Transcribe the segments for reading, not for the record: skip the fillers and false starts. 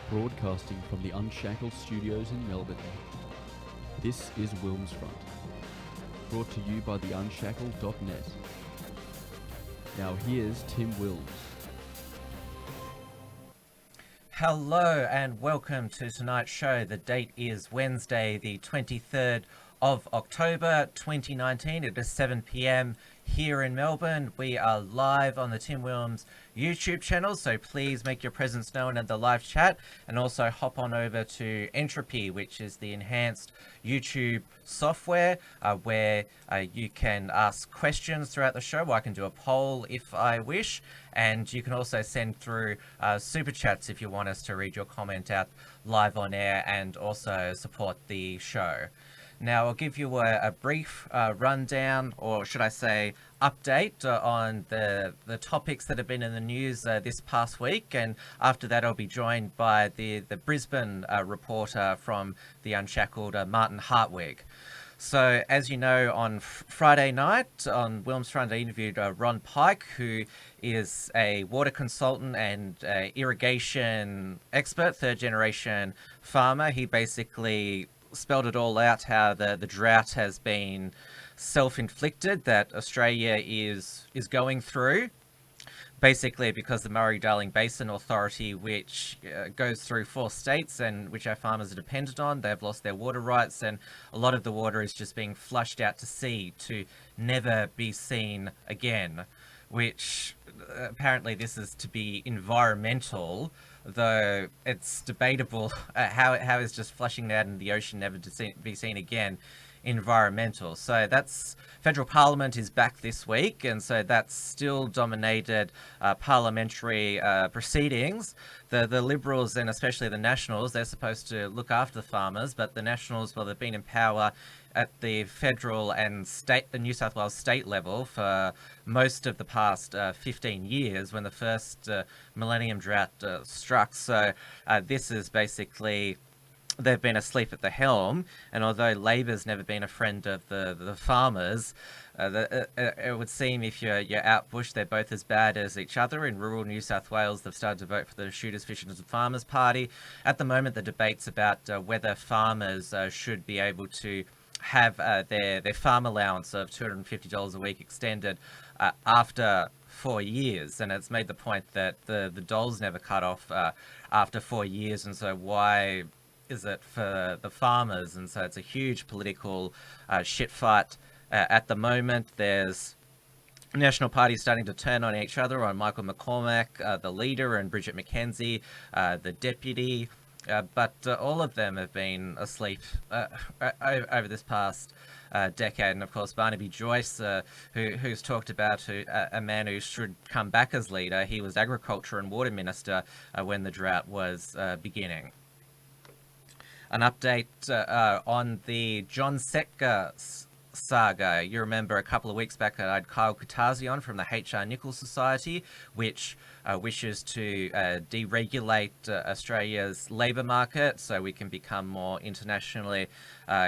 broadcasting from the Unshackled studios in Melbourne. This is WilmsFront, brought to you by the Unshackled.net. Now here's Tim Wilms. Hello and welcome to tonight's show. The date is Wednesday, the 23rd of October 2019. It is 7 p.m. here in Melbourne. We are live on the Tim Wilms YouTube channel, so please make your presence known in the live chat and also hop on over to Entropy, which is the enhanced YouTube software where you can ask questions throughout the show. I can do a poll if I wish, and you can also send through super chats if you want us to read your comment out live on air and also support the show. Now, I'll give you a brief rundown, or should I say update, on the topics that have been in the news this past week, and after that I'll be joined by the Brisbane reporter from the Unshackled, Martin Hartwig. So, as you know, on Friday night on WilmsFront, I interviewed Ron Pike, who is a water consultant and irrigation expert, third-generation farmer. He basically spelled it all out, how the drought has been self-inflicted, that Australia is going through, basically because the Murray-Darling Basin Authority, which goes through 4 states and which our farmers are dependent on, they've lost their water rights, and a lot of the water is just being flushed out to sea to never be seen again, which apparently this is to be environmental, though it's debatable how is just flushing out in the ocean never to be seen again environmental. So that's federal parliament is back this week, and so that's still dominated parliamentary proceedings. The Liberals and especially the Nationals, they're supposed to look after the farmers, but the Nationals, well, they've been in power at the federal and the New South Wales state level for most of the past 15 years when the first millennium drought struck. So this is basically, they've been asleep at the helm, and although Labor's never been a friend of the farmers, it would seem if you're out bush, they're both as bad as each other. In rural New South Wales, they've started to vote for the Shooters, Fishers and Farmers Party. At the moment, the debate's about whether farmers should be able to have their farm allowance of $250 a week extended after 4 years, and it's made the point that the dole's never cut off after 4 years, and so why is it for the farmers? And so it's a huge political shit fight at the moment. There's national parties starting to turn on each other, on Michael McCormack, the leader, and Bridget McKenzie, the deputy. But all of them have been asleep over this past decade. And of course, Barnaby Joyce, who's talked about a man who should come back as leader. He was Agriculture and Water Minister when the drought was beginning. An update on the John Setka saga. You remember a couple of weeks back I had Kyle Kutazi on from the H.R. Nichols Society, which wishes to deregulate Australia's labour market so we can become more internationally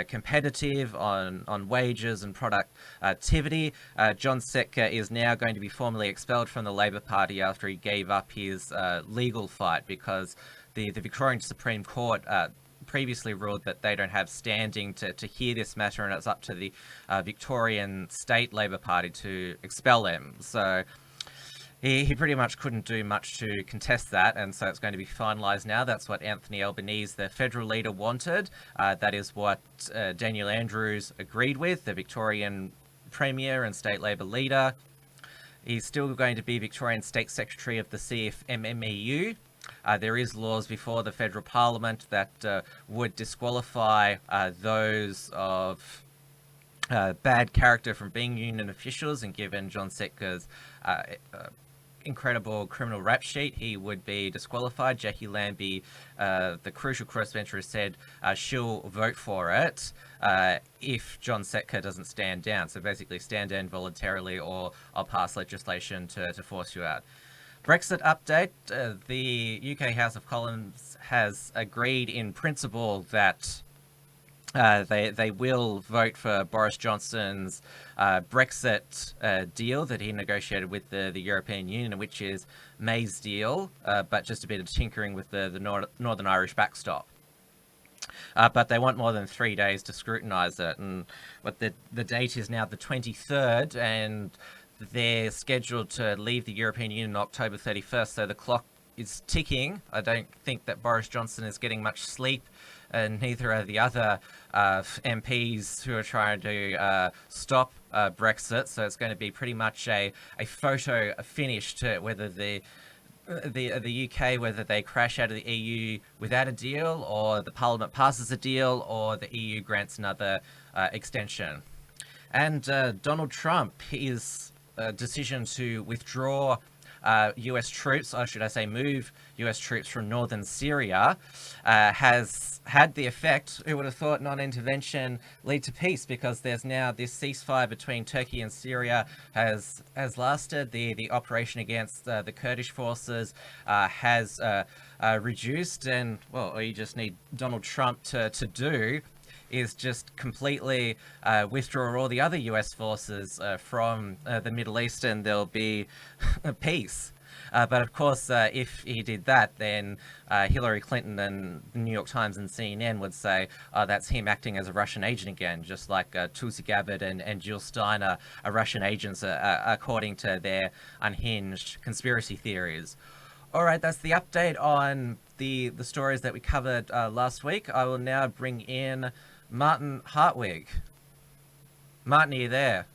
competitive on wages and productivity. John Setka is now going to be formally expelled from the Labor Party after he gave up his legal fight because the Victorian Supreme Court previously ruled that they don't have standing to hear this matter, and it's up to the Victorian State Labor Party to expel him. So he pretty much couldn't do much to contest that, and so it's going to be finalised now. That's what Anthony Albanese, the federal leader, wanted. That is what Daniel Andrews agreed with, the Victorian Premier and State Labor leader. He's still going to be Victorian State Secretary of the CFMMEU. There is laws before the federal parliament that would disqualify those of bad character from being union officials, and given John Setka's incredible criminal rap sheet, he would be disqualified. Jackie Lambie, the crucial crossbencher, said she'll vote for it if John Setka doesn't stand down. So basically stand down voluntarily, or I'll pass legislation to force you out. Brexit update. The UK House of Commons has agreed in principle that They will vote for Boris Johnson's Brexit deal that he negotiated with the European Union, which is May's deal, but just a bit of tinkering with the Northern Irish backstop. But they want more than 3 days to scrutinise it, and the date is now the 23rd, and they're scheduled to leave the European Union on October 31st, so the clock is ticking. I don't think that Boris Johnson is getting much sleep, and neither are the other MPs who are trying to stop Brexit. So it's going to be pretty much a photo finish to whether the UK, whether they crash out of the EU without a deal, or the Parliament passes a deal, or the EU grants another extension. And Donald Trump, his decision to withdraw US troops, or should I say move US troops from northern Syria, has had the effect, who would have thought non-intervention lead to peace, because there's now this ceasefire between Turkey and Syria has lasted. The operation against the Kurdish forces has reduced, and well, all you just need Donald Trump to do is just completely withdraw all the other US forces from the Middle East, and there'll be peace. But of course, if he did that, then Hillary Clinton and the New York Times and CNN would say, oh, that's him acting as a Russian agent again, just like Tulsi Gabbard and Jill Stein are Russian agents, according to their unhinged conspiracy theories. All right, that's the update on the stories that we covered last week. I will now bring in Martin Hartwig. Martin, are you there?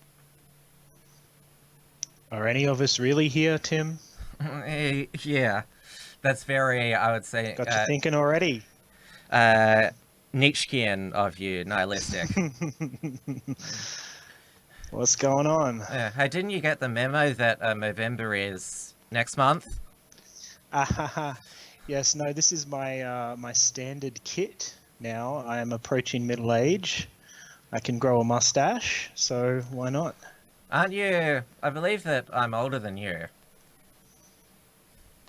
Are any of us really here, Tim? Yeah, that's very, I would say... Got you thinking already. Nietzschean of you, nihilistic. What's going on? Hey, didn't you get the memo that Movember is next month? Yes, no, this is my my standard kit now. I am approaching middle age. I can grow a mustache, so why not? Aren't you? I believe that I'm older than you.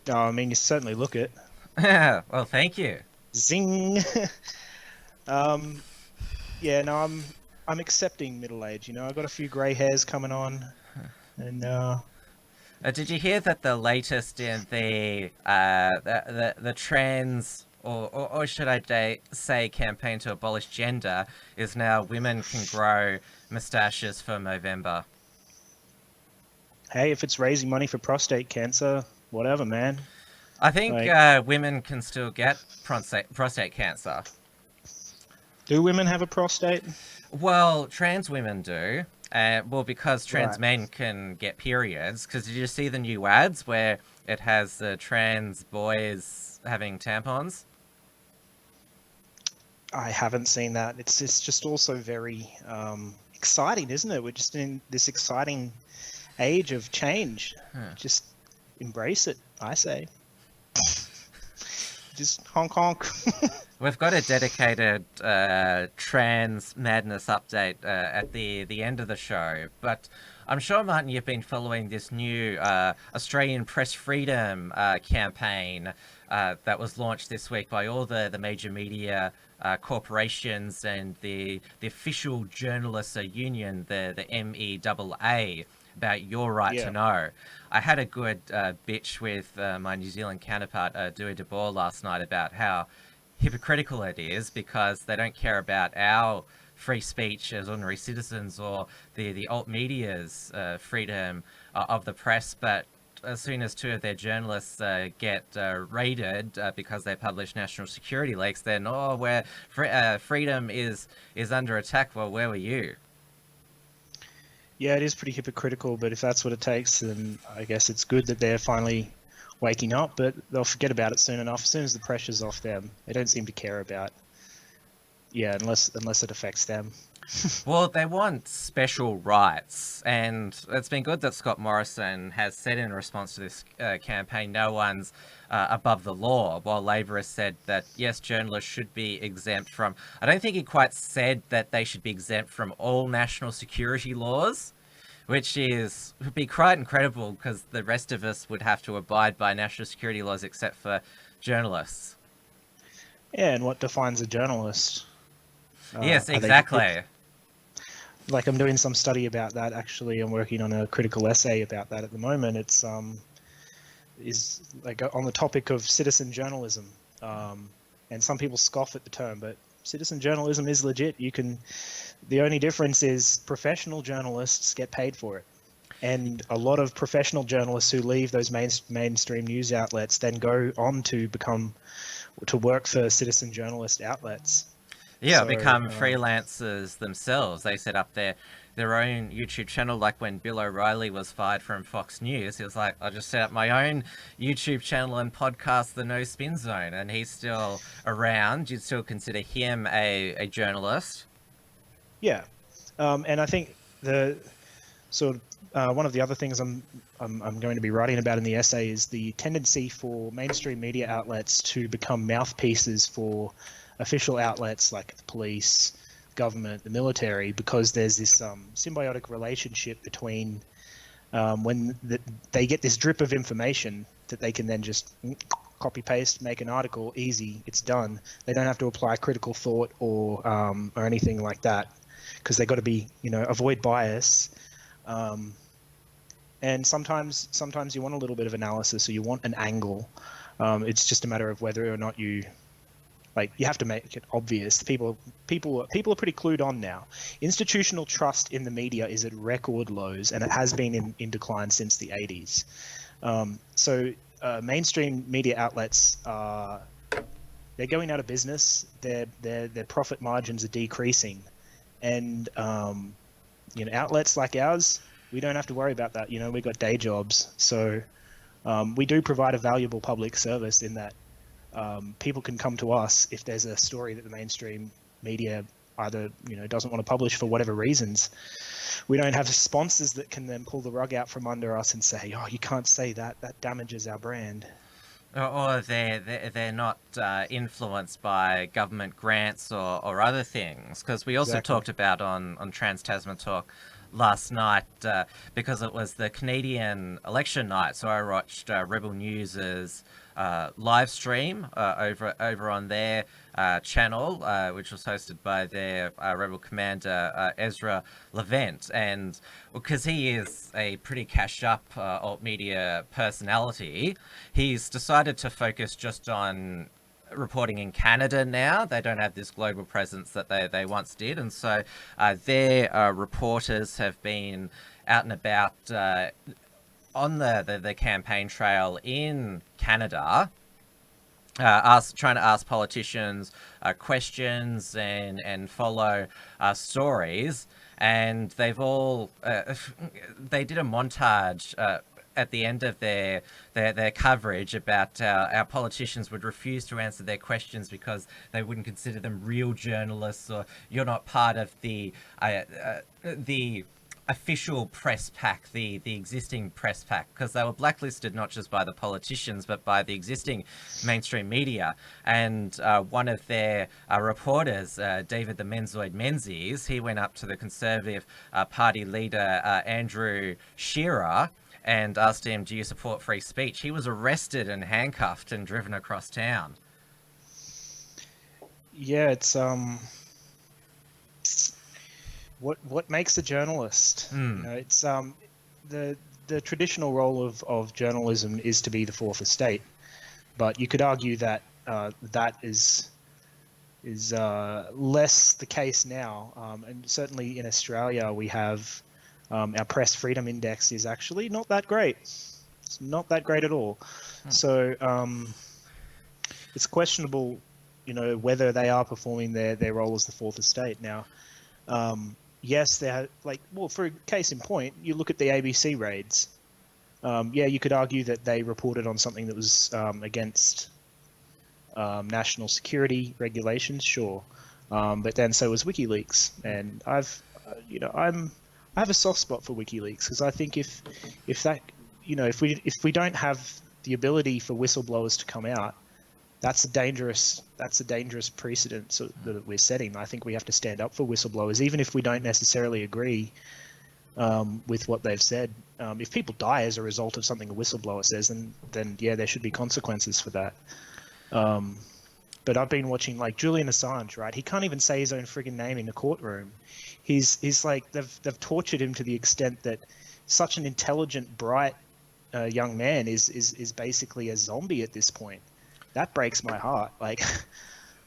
Oh, I mean, you certainly look it. Well, thank you. Zing. Yeah, no, I'm accepting middle age. You know, I've got a few grey hairs coming on, and did you hear that the latest in the trans, or should I say campaign to abolish gender, is now women can grow moustaches for Movember? hey, if it's raising money for prostate cancer, whatever, man. I think Like, women can still get prostate cancer. do women have a prostate? Well, trans women do. Well, because trans Right. men can get periods. Because did you see the new ads where it has the trans boys having tampons? I haven't seen that. It's just also very exciting, isn't it? We're just in this exciting age of change. Just embrace it, I say. Just honk honk. We've got a dedicated trans madness update at the end of the show, but I'm sure, Martin, you've been following this new Australian press freedom campaign that was launched this week by all the major media corporations and the official journalists union, the MEAA, about your right to know. I had a good bitch with my New Zealand counterpart, Dewey de Boer, last night about how hypocritical it is, because they don't care about our free speech as ordinary citizens or the alt media's freedom of the press, but as soon as two of their journalists get raided because they publish national security leaks, then where freedom is under attack. Well, where were you? Yeah, it is pretty hypocritical, but if that's what it takes, then I guess it's good that they're finally waking up, but they'll forget about it soon enough. As soon as the pressure's off them, they don't seem to care about, unless it affects them. Well, they want special rights, and it's been good that Scott Morrison has said in response to this campaign, no one's above the law, while Labor has said that, yes, journalists should be exempt from... I don't think he quite said that they should be exempt from all national security laws, which would be quite incredible, because the rest of us would have to abide by national security laws except for journalists. Yeah, and what defines a journalist? Yes, Are they exactly. like I'm doing some study about that. Actually, I'm working on a critical essay about that at the moment. It's is like on the topic of citizen journalism, and some people scoff at the term, but citizen journalism is legit. The only difference is professional journalists get paid for it, and a lot of professional journalists who leave those mainstream news outlets then go on to work for citizen journalist outlets. Yeah, So become freelancers themselves. They set up their own YouTube channel. Like when Bill O'Reilly was fired from Fox News, he was like, "I just set up my own YouTube channel and podcast, The No Spin Zone," and he's still around. You'd still consider him a journalist? yeah, and I think the sort of one of the other things I'm going to be writing about in the essay is the tendency for mainstream media outlets to become mouthpieces for official outlets like the police, government, the military, because there's this symbiotic relationship between they get this drip of information that they can then just copy paste, make an article, easy, it's done. They don't have to apply critical thought or anything like that, because they've got to be, avoid bias. And sometimes you want a little bit of analysis, or you want an angle. It's just a matter of whether or not you have to make it obvious. People are pretty clued on now. Institutional trust in the media is at record lows, and it has been in decline since the 80s. So mainstream media outlets they're going out of business. Their profit margins are decreasing, and outlets like ours, we don't have to worry about that. We've got day jobs, so we do provide a valuable public service in that. People can come to us if there's a story that the mainstream media either doesn't want to publish for whatever reasons. We don't have sponsors that can then pull the rug out from under us and say, "Oh, you can't say that. That damages our brand." Or they're not influenced by government grants or other things. Because we also Exactly. talked about on Trans Tasman Talk last night, because it was the Canadian election night, so I watched Rebel News's live stream over on their channel, which was hosted by their Rebel commander Ezra Levent, and because he is a pretty cashed up alt media personality, he's decided to focus just on reporting in Canada now. They don't have this global presence that they once did, and so their reporters have been out and about on the campaign trail in Canada, trying to ask politicians questions and follow stories. And they've all they did a montage at the end of their coverage about our politicians would refuse to answer their questions because they wouldn't consider them real journalists, or you're not part of the official press pack, the existing press pack, because they were blacklisted not just by the politicians but by the existing mainstream media. And one of their reporters, David the Menzoid Menzies, he went up to the Conservative Party leader Andrew Shearer and asked him, "Do you support free speech?" He was arrested and handcuffed and driven across town. Yeah, it's what makes a journalist? It's the traditional role of journalism is to be the fourth estate, but you could argue that that is less the case now, and certainly in Australia we have our press freedom index is actually not that great. It's not that great at all. So it's questionable, whether they are performing their role as the fourth estate now. Yes, they're for a case in point, you look at the ABC raids. Yeah, you could argue that they reported on something that was against national security regulations, sure. But then so was WikiLeaks, and I have a soft spot for WikiLeaks, because I think if we don't have the ability for whistleblowers to come out, that's a dangerous precedent that we're setting. I think we have to stand up for whistleblowers, even if we don't necessarily agree with what they've said. If people die as a result of something a whistleblower says, then yeah, there should be consequences for that. but I've been watching like Julian Assange, right? He can't even say his own friggin' name in the courtroom. He's like they've tortured him to the extent that such an intelligent, bright young man is basically a zombie at this point. That breaks my heart. Like,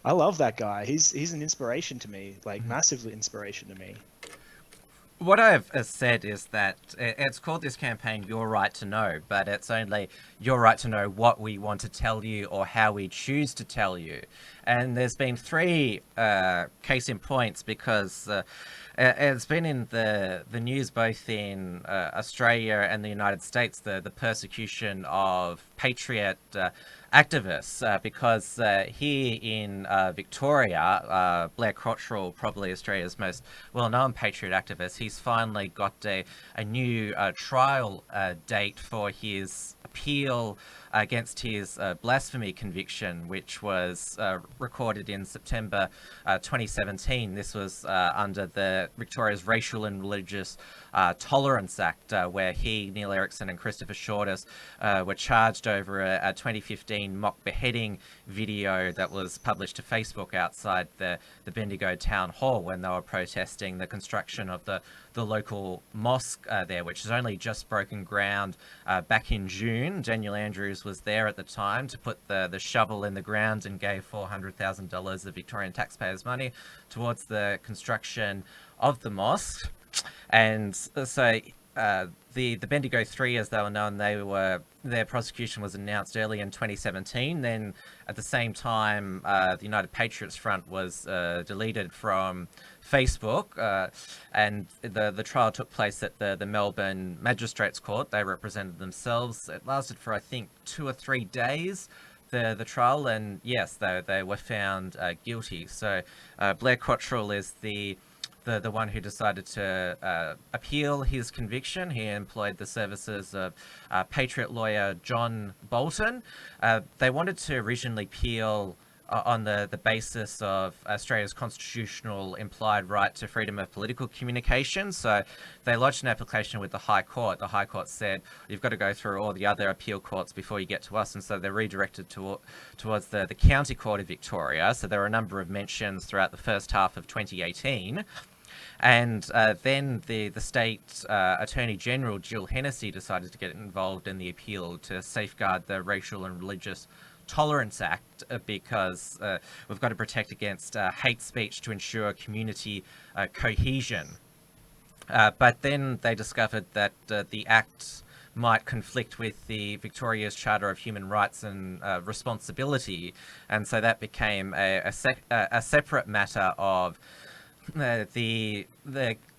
I love that guy. He's an inspiration to me, like massively inspiration to me. What I've said is that it's called this campaign Your Right to Know, but it's only your right to know what we want to tell you or how we choose to tell you. And there's been three case in points because it's been in the news both in Australia and the United States, the persecution of Patriot activists, because here in Victoria, Blair Cottrell, probably Australia's most well-known Patriot activist, he's finally got a new trial date for his appeal against his blasphemy conviction, which was recorded in September 2017. This was under the Victoria's Racial and Religious Tolerance Act, where he, Neil Erickson and Christopher Shortis were charged over a 2015 mock beheading video that was published to Facebook outside the Bendigo Town Hall when they were protesting the construction of the local mosque there, which has only just broken ground back in June. Daniel Andrews was there at the time to put the shovel in the ground and gave $400,000 of Victorian taxpayers' money towards the construction of the mosque. And so the Bendigo Three, as they were known, their prosecution was announced early in 2017. Then at the same time, the United Patriots Front was deleted from Facebook, and the trial took place at the Melbourne Magistrates Court. They represented themselves. It lasted for, I think, 2 or 3 days, the trial, and yes, they were found guilty. So Blair Cottrell is the one who decided to appeal his conviction. He employed the services of Patriot lawyer John Bolton. They wanted to originally appeal on the basis of Australia's constitutional implied right to freedom of political communication. So they lodged an application with the High Court. The High Court said, you've got to go through all the other appeal courts before you get to us. And so they're redirected towards the County Court of Victoria. So there were a number of mentions throughout the first half of 2018. And then the state Attorney General, Jill Hennessy, decided to get involved in the appeal to safeguard the Racial and Religious Tolerance Act, because we've got to protect against hate speech to ensure community cohesion. But then they discovered that the act might conflict with the Victoria's Charter of Human Rights and Responsibility, and so that became a separate matter of the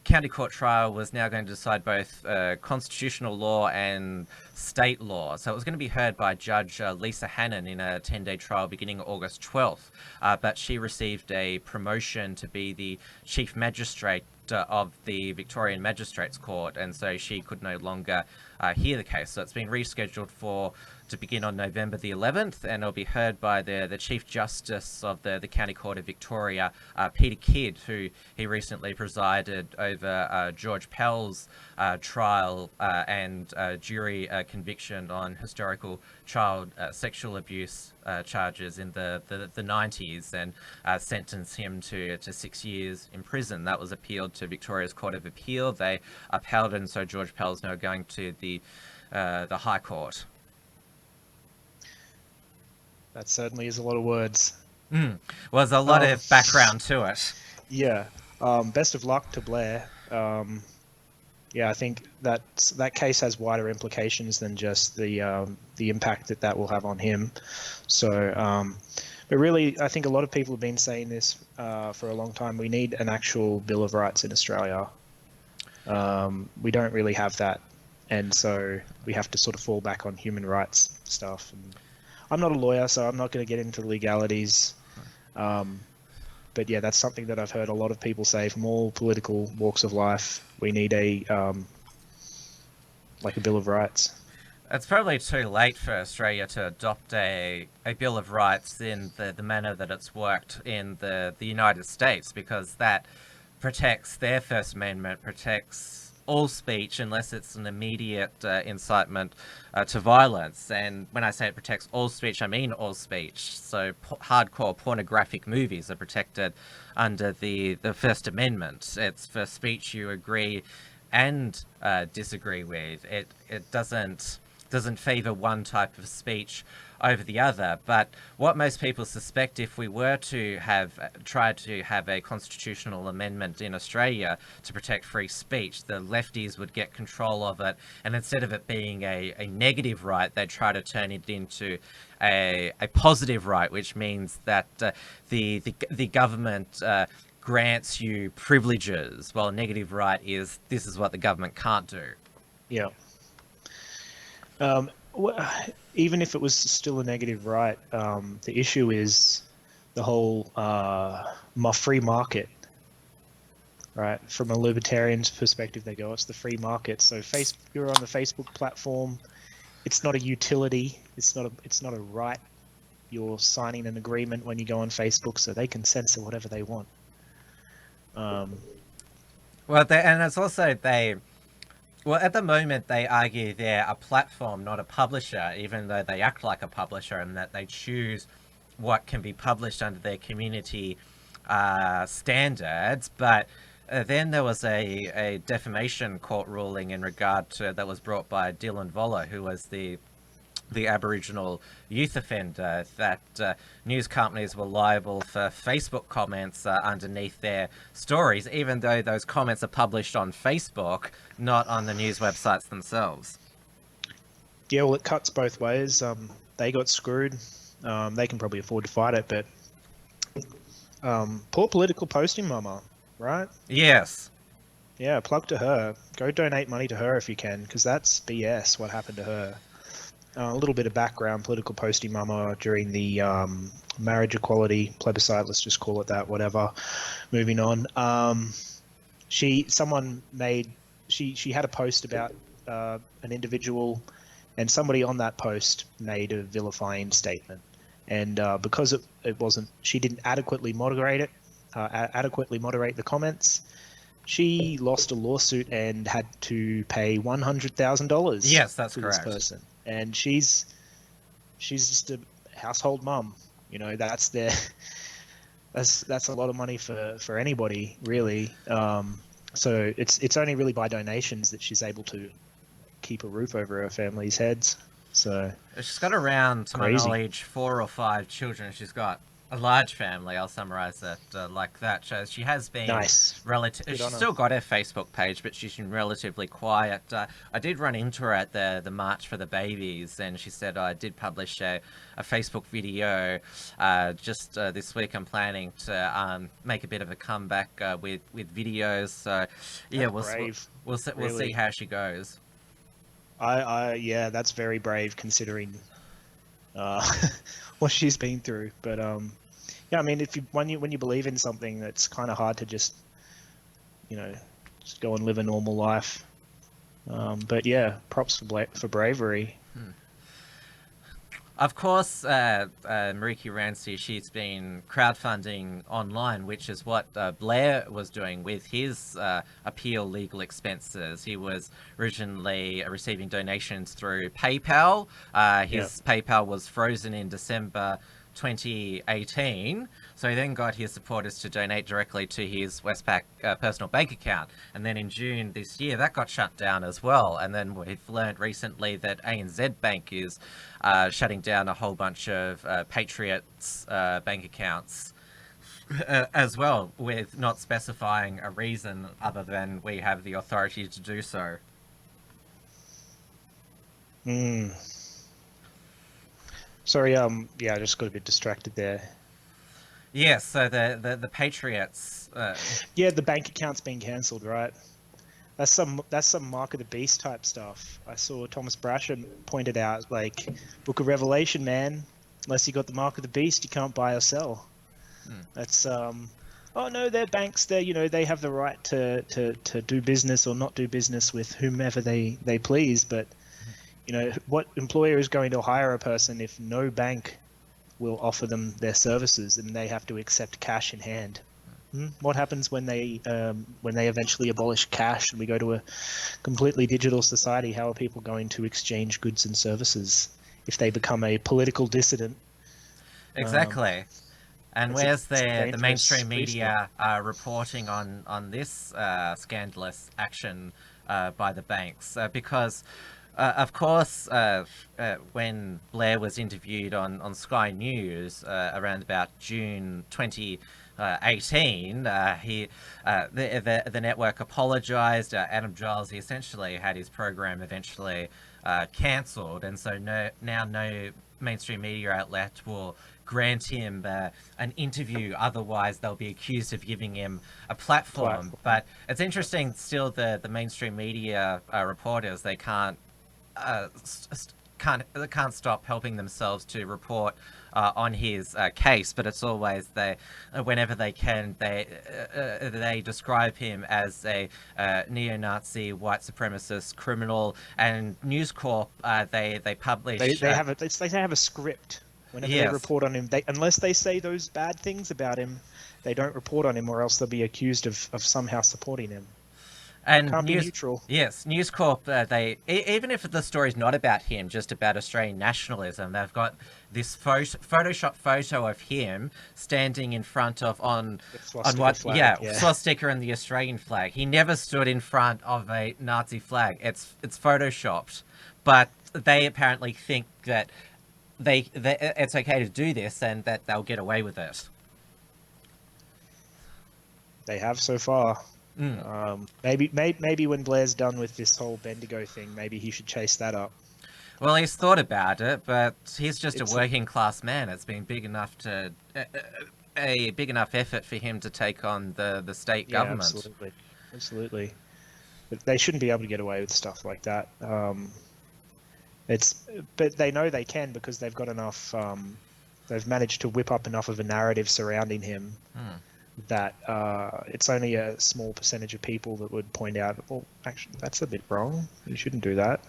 county court trial was now going to decide both constitutional law and state law. So it was going to be heard by Judge Lisa Hannon in a 10-day trial beginning August 12th. But she received a promotion to be the Chief Magistrate of the Victorian Magistrates Court, and so she could no longer hear the case. So it's been rescheduled to begin on November the 11th, and it'll be heard by the Chief Justice of the County Court of Victoria, Peter Kidd, who he recently presided over George Pell's trial and jury conviction on historical child sexual abuse charges in the 90s, and sentenced him to 6 years in prison. That was appealed to Victoria's Court of Appeal. They upheld it, and so George Pell's now going to the High Court. That certainly is a lot of words. Well, there's a lot of background to it. Yeah. Best of luck to Blair. Yeah, I think that case has wider implications than just the impact that will have on him. So, but really, I think a lot of people have been saying this for a long time. We need an actual Bill of Rights in Australia. We don't really have that, and so we have to sort of fall back on human rights stuff. And I'm not a lawyer, so I'm not going to get into the legalities. But yeah, that's something that I've heard a lot of people say from all political walks of life. We need a Bill of Rights. It's probably too late for Australia to adopt a Bill of Rights in the manner that it's worked in the United States, because that protects their First Amendment, protects all speech unless it's an immediate incitement to violence. And when I say it protects all speech, I mean all speech. So hardcore pornographic movies are protected under the First Amendment. It's for speech you agree and disagree with. It doesn't favour one type of speech over the other. But what most people suspect, if we were to have tried to have a constitutional amendment in Australia to protect free speech, the lefties would get control of it, and instead of it being a negative right, they'd try to turn it into a positive right, which means that the government grants you privileges, while a negative right is this is what the government can't do. Yeah. Even if it was still a negative right, the issue is the whole free market, right? From a libertarian's perspective, they go, it's the free market. So you're on the Facebook platform. It's not a utility. It's not a right. You're signing an agreement when you go on Facebook, so they can censor whatever they want. And it's also well, at the moment, they argue they're a platform, not a publisher, even though they act like a publisher, and that they choose what can be published under their community standards. But then there was a defamation court ruling in regard to that was brought by Dylan Voller, who was the Aboriginal youth offender, that news companies were liable for Facebook comments underneath their stories, even though those comments are published on Facebook, not on the news websites themselves. Yeah, well, it cuts both ways. They got screwed. They can probably afford to fight it, but poor political posting mama, right? Yes. Yeah, plug to her. Go donate money to her if you can, because that's BS what happened to her. A little bit of background: political posting mama during the marriage equality plebiscite, let's just call it that, whatever. Moving on. She had a post about an individual, and somebody on that post made a vilifying statement, and because she didn't adequately moderate the comments, she lost a lawsuit and had to pay $100,000. Yes, that's to correct. This person. And she's just a household mum. You know, that's a lot of money for anybody, really. So it's only really by donations that she's able to keep a roof over her family's heads. So she's got around, to my crazy. knowledge, 4 or 5 children. She's got a large family. I'll summarize it like that. So she has been nice. She's still got her Facebook page, but she's been relatively quiet. I did run into her at the March for the Babies, and she said, I did publish a Facebook video just this week. I'm planning to make a bit of a comeback with videos. So yeah, we'll see how she goes. Yeah, that's very brave considering what she's been through. But yeah, I mean, when you believe in something, it's kind of hard to just go and live a normal life. But yeah, props for bravery. Of course, Mariki Ranci, she's been crowdfunding online, which is what Blair was doing with his appeal legal expenses. He was originally receiving donations through PayPal. His PayPal was frozen in December 2018, so he then got his supporters to donate directly to his Westpac personal bank account, and then in June this year that got shut down as well. And then we've learned recently that ANZ Bank is shutting down a whole bunch of Patriots bank accounts as well, with not specifying a reason other than we have the authority to do so. Sorry, I just got a bit distracted there. Yes, so the Patriots. Yeah, the bank account's been cancelled, right? That's some Mark of the Beast type stuff. I saw Thomas Brasher pointed out, like, Book of Revelation, man. Unless you got the Mark of the Beast, you can't buy or sell. That's oh no, they're banks. They have the right to do business or not do business with whomever they please, but. What employer is going to hire a person if no bank will offer them their services and they have to accept cash in hand? What happens when they eventually abolish cash and we go to a completely digital society? How are people going to exchange goods and services if they become a political dissident? Exactly. And where's it's a the dangerous mainstream precedent. media reporting on this scandalous action by the banks? Because, of course, when Blair was interviewed on Sky News around about June 2018, the network apologised. Adam Giles, he essentially had his program eventually cancelled, and so now no mainstream media outlet will grant him an interview, otherwise they'll be accused of giving him a platform. But it's interesting still, the mainstream media reporters, they can't stop helping themselves to report on his case, but it's always whenever they can, they describe him as a neo-Nazi, white supremacist criminal. And News Corp, they publish. They have a script. Whenever they report on him, unless they say those bad things about him, they don't report on him, or else they'll be accused of somehow supporting him. And can't be neutral. Yes, News Corp, even if the story's not about him, just about Australian nationalism, they've got this Photoshop photo of him standing in front of swastika and the Australian flag. He never stood in front of a Nazi flag. It's photoshopped, but they apparently think that it's okay to do this and that they'll get away with it. They have so far. Maybe when Blair's done with this whole Bendigo thing, maybe he should chase that up. Well, he's thought about it, but he's just a working class man. It's been big enough a big enough effort for him to take on the state government. Absolutely. But they shouldn't be able to get away with stuff like that. But they know they can, because they've got enough. They've managed to whip up enough of a narrative surrounding him that it's only a small percentage of people that would point out, well, actually, that's a bit wrong. You shouldn't do that.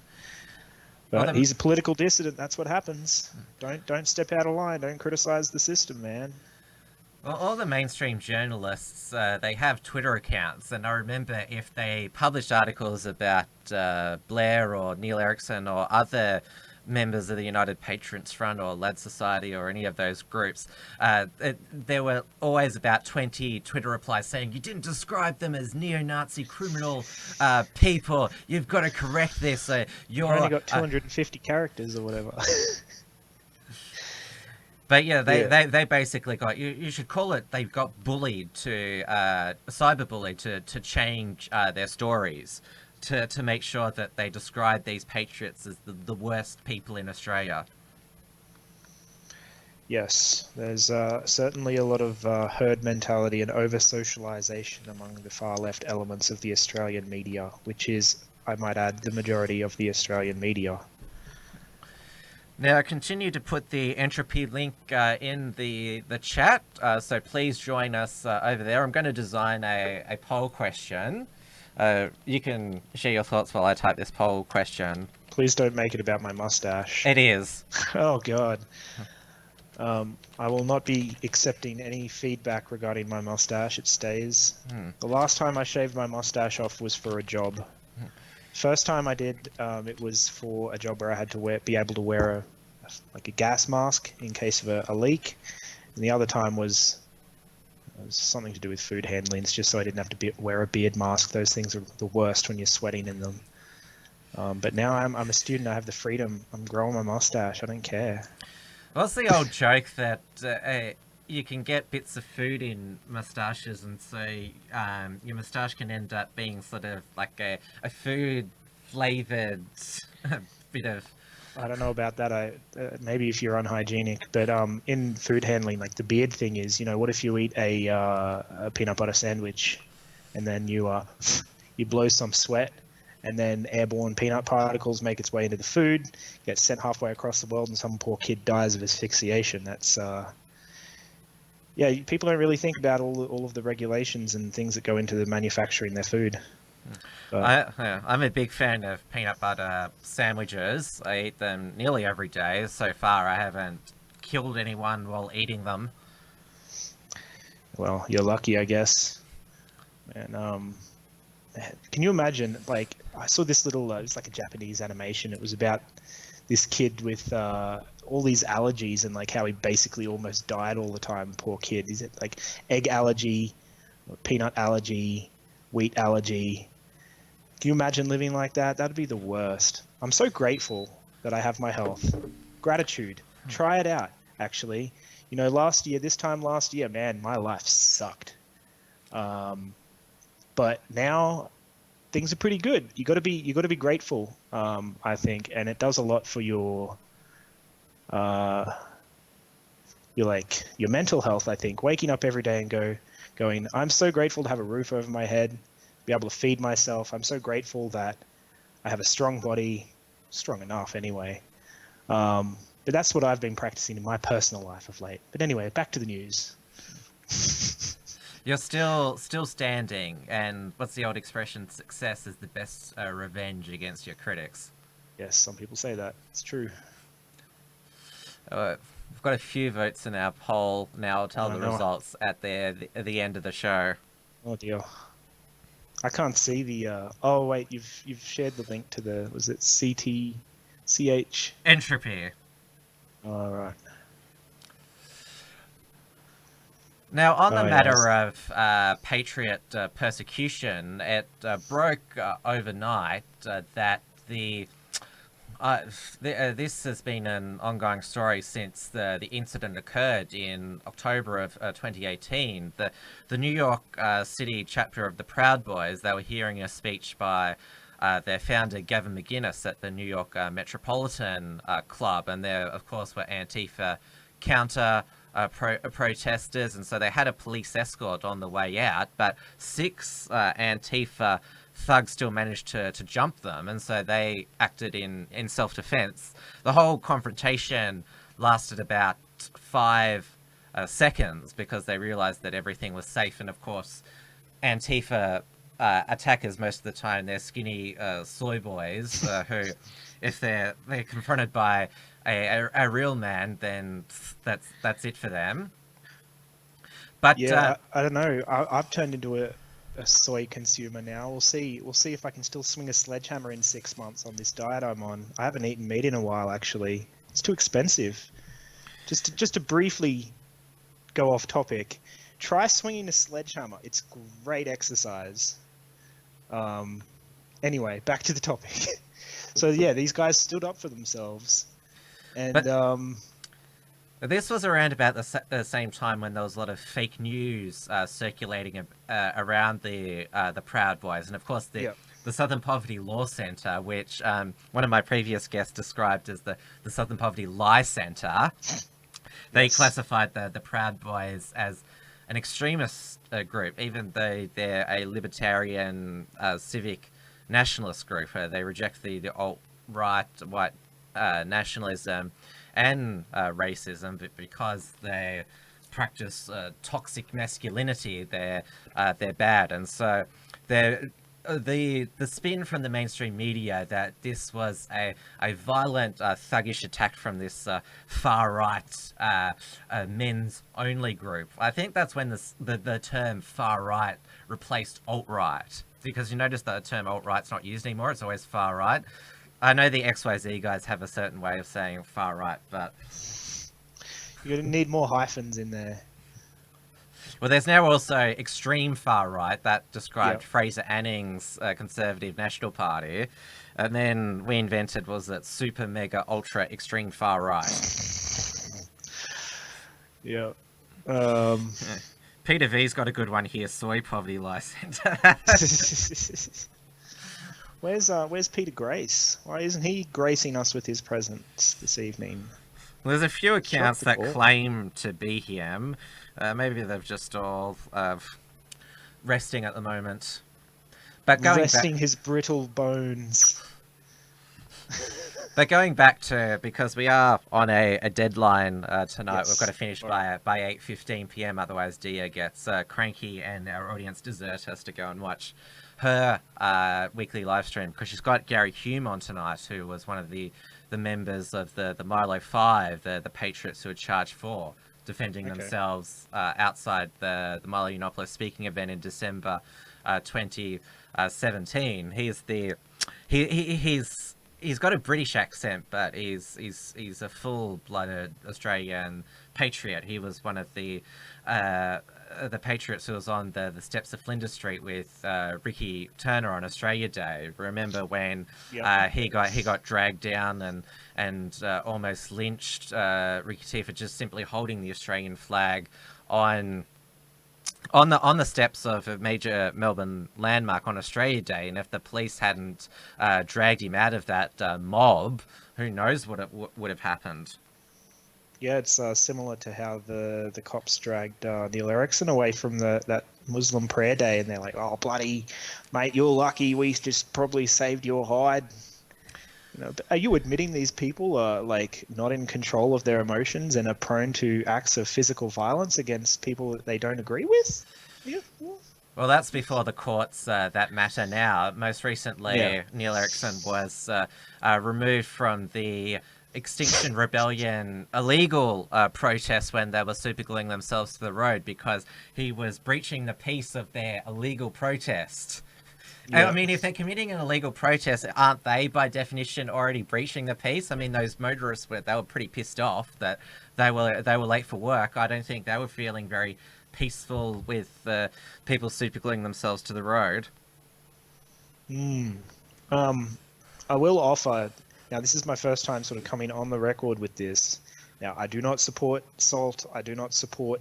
But he's a political dissident. That's what happens. Don't step out of line. Don't criticize the system, man. Well, all the mainstream journalists, they have Twitter accounts, and I remember if they published articles about Blair or Neil Erikson or other members of the United Patriots Front or Lad Society or any of those groups, there were always about 20 Twitter replies saying, you didn't describe them as neo-Nazi criminal people. You've got to correct this. You've only got 250 characters or whatever. But yeah, they basically got, you should call it, they got bullied cyberbullied to change their stories to make sure that they describe these patriots as the worst people in Australia. Yes, there's certainly a lot of herd mentality and over-socialisation among the far-left elements of the Australian media, which is, I might add, the majority of the Australian media. Now, I continue to put the entropy link in the chat, so please join us over there. I'm going to design a poll question. You can share your thoughts while I type this poll question. Please don't make it about my mustache. It is. Oh, God. I will not be accepting any feedback regarding my mustache. It stays. The last time I shaved my mustache off was for a job. First time I did, it was for a job where I had to be able to wear a gas mask in case of a leak, and the other time was something to do with food handling. It's just so I didn't have to wear a beard mask. Those things are the worst when you're sweating in them. But now I'm a student. I have the freedom. I'm growing my mustache. I don't care. What's the old joke that you can get bits of food in moustaches, and so your moustache can end up being sort of like a food flavored bit of... I don't know about that. Maybe if you're unhygienic, but in food handling, like the beard thing is, what if you eat a peanut butter sandwich, and then you blow some sweat, and then airborne peanut particles make its way into the food, gets sent halfway across the world, and some poor kid dies of asphyxiation. That's people don't really think about all of the regulations and things that go into the manufacturing their food. I'm a big fan of peanut butter sandwiches. I eat them nearly every day. So far, I haven't killed anyone while eating them. Well, you're lucky, I guess. And can you imagine? Like, I saw this little. It's like a Japanese animation. It was about this kid with all these allergies and like how he basically almost died all the time. Poor kid. Is it like egg allergy, peanut allergy, wheat allergy? Can you imagine living like that? That'd be the worst. I'm so grateful that I have my health. Gratitude. Try it out, actually. You know, this time last year, man, my life sucked. But now things are pretty good. You got to be grateful, I think, and it does a lot for uh, your mental health. I think waking up every day and going, I'm so grateful to have a roof over my head, be able to feed myself. I'm so grateful that I have a strong body, strong enough anyway. But that's what I've been practicing in my personal life of late. But anyway, back to the news. You're still standing, and what's the old expression? Success is the best revenge against your critics. Yes, some people say that. It's true. We've got a few votes in our poll now. I'll tell the results at the end of the show. Oh dear. I can't see the. Oh wait, you've shared the link to the. Was it CTCH? Entropy. All right. Now, on the matter of Patriot persecution, it broke overnight that this has been an ongoing story since the incident occurred in October of 2018. The New York City chapter of the Proud Boys, they were hearing a speech by their founder, Gavin McInnes, at the New York Metropolitan Club, and there, of course, were Antifa counter protesters, and so they had a police escort on the way out, but 6 Antifa thugs still managed to jump them, and so they acted in self-defense. The whole confrontation lasted about 5 seconds because they realized that everything was safe, and of course Antifa attackers, most of the time, they're skinny soy boys who, if they're confronted by a real man, then that's it for them. But yeah, I don't know. I've turned into a soy consumer now. We'll see if I can still swing a sledgehammer in 6 months on this diet I'm on. I haven't eaten meat in a while, actually. It's too expensive. Just to briefly go off topic, try swinging a sledgehammer. It's great exercise. Anyway, back to the topic. So yeah, these guys stood up for themselves, and this was around about the same time when there was a lot of fake news circulating around the Proud Boys, and of course the Southern Poverty Law Centre, which one of my previous guests described as the Southern Poverty Lie Centre. They classified the Proud Boys as an extremist group, even though they're a libertarian civic nationalist group. They reject the alt-right white nationalism and racism, but because they practice toxic masculinity, they're bad. And so the spin from the mainstream media that this was a violent thuggish attack from this far right men's only group. I think that's when the term far right replaced alt right, because you notice that the term alt right's not used anymore. It's always far right. I know the XYZ guys have a certain way of saying far right, but you're gonna need more hyphens in there. Well, there's now also extreme far right that described Fraser Anning's Conservative National Party, and then we invented super mega ultra extreme far right. Yeah. Peter V's got a good one here. Soy Poverty Lie Centre. Where's Peter Grace? Why isn't he gracing us with his presence this evening? Well, there's a few accounts that claim to be him. Maybe they've just all resting at the moment. But resting his brittle bones. But going back to, because we are on a deadline tonight, we've got to finish by 8:15 p.m. Otherwise, Dia gets cranky, and our audience desert us to go and watch her weekly live stream, because she's got Gary Hume on tonight, who was one of the members of the Milo 5, the Patriots who were charged for defending Okay. themselves outside the Milo Yiannopoulos speaking event in December 2017. He's got a British accent, but he's a full-blooded Australian patriot. He was one of the patriots who was on the steps of Flinders Street with Ricky Turner on Australia Day. Remember when Yep. he got dragged down and almost lynched, Ricky T, for just simply holding the Australian flag on the steps of a major Melbourne landmark on Australia Day, and if the police hadn't dragged him out of that mob, who knows what would have happened. Yeah, it's similar to how the cops dragged Neil Erickson away from that Muslim prayer day, and they're like, "Oh, bloody mate, you're lucky. We just probably saved your hide." You know, but are you admitting these people are like not in control of their emotions and are prone to acts of physical violence against people that they don't agree with? Yeah. Well, that's before the courts that matter now. Most recently, Yeah. Neil Erickson was removed from the Extinction Rebellion illegal protest when they were supergluing themselves to the road because he was breaching the peace of their illegal protest. Yeah. I mean, if they're committing an illegal protest, aren't they by definition already breaching the peace? I mean, those motorists were pretty pissed off that they were late for work. I don't think they were feeling very peaceful with people supergluing themselves to the road. I will offer. Now, this is my first time sort of coming on the record with this. Now, I do not support SALT. I do not support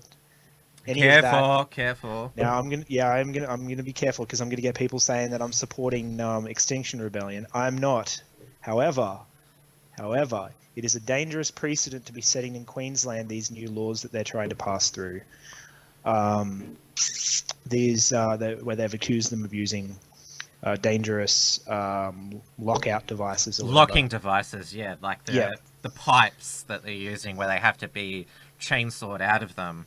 any of that. Careful. Now, I'm gonna be careful because I'm gonna get people saying that I'm supporting Extinction Rebellion. I'm not. However, it is a dangerous precedent to be setting in Queensland these new laws that they're trying to pass through. Where they've accused them of using dangerous lockout devices. Or Locking devices, yeah, like Yeah. the pipes that they're using where they have to be chainsawed out of them.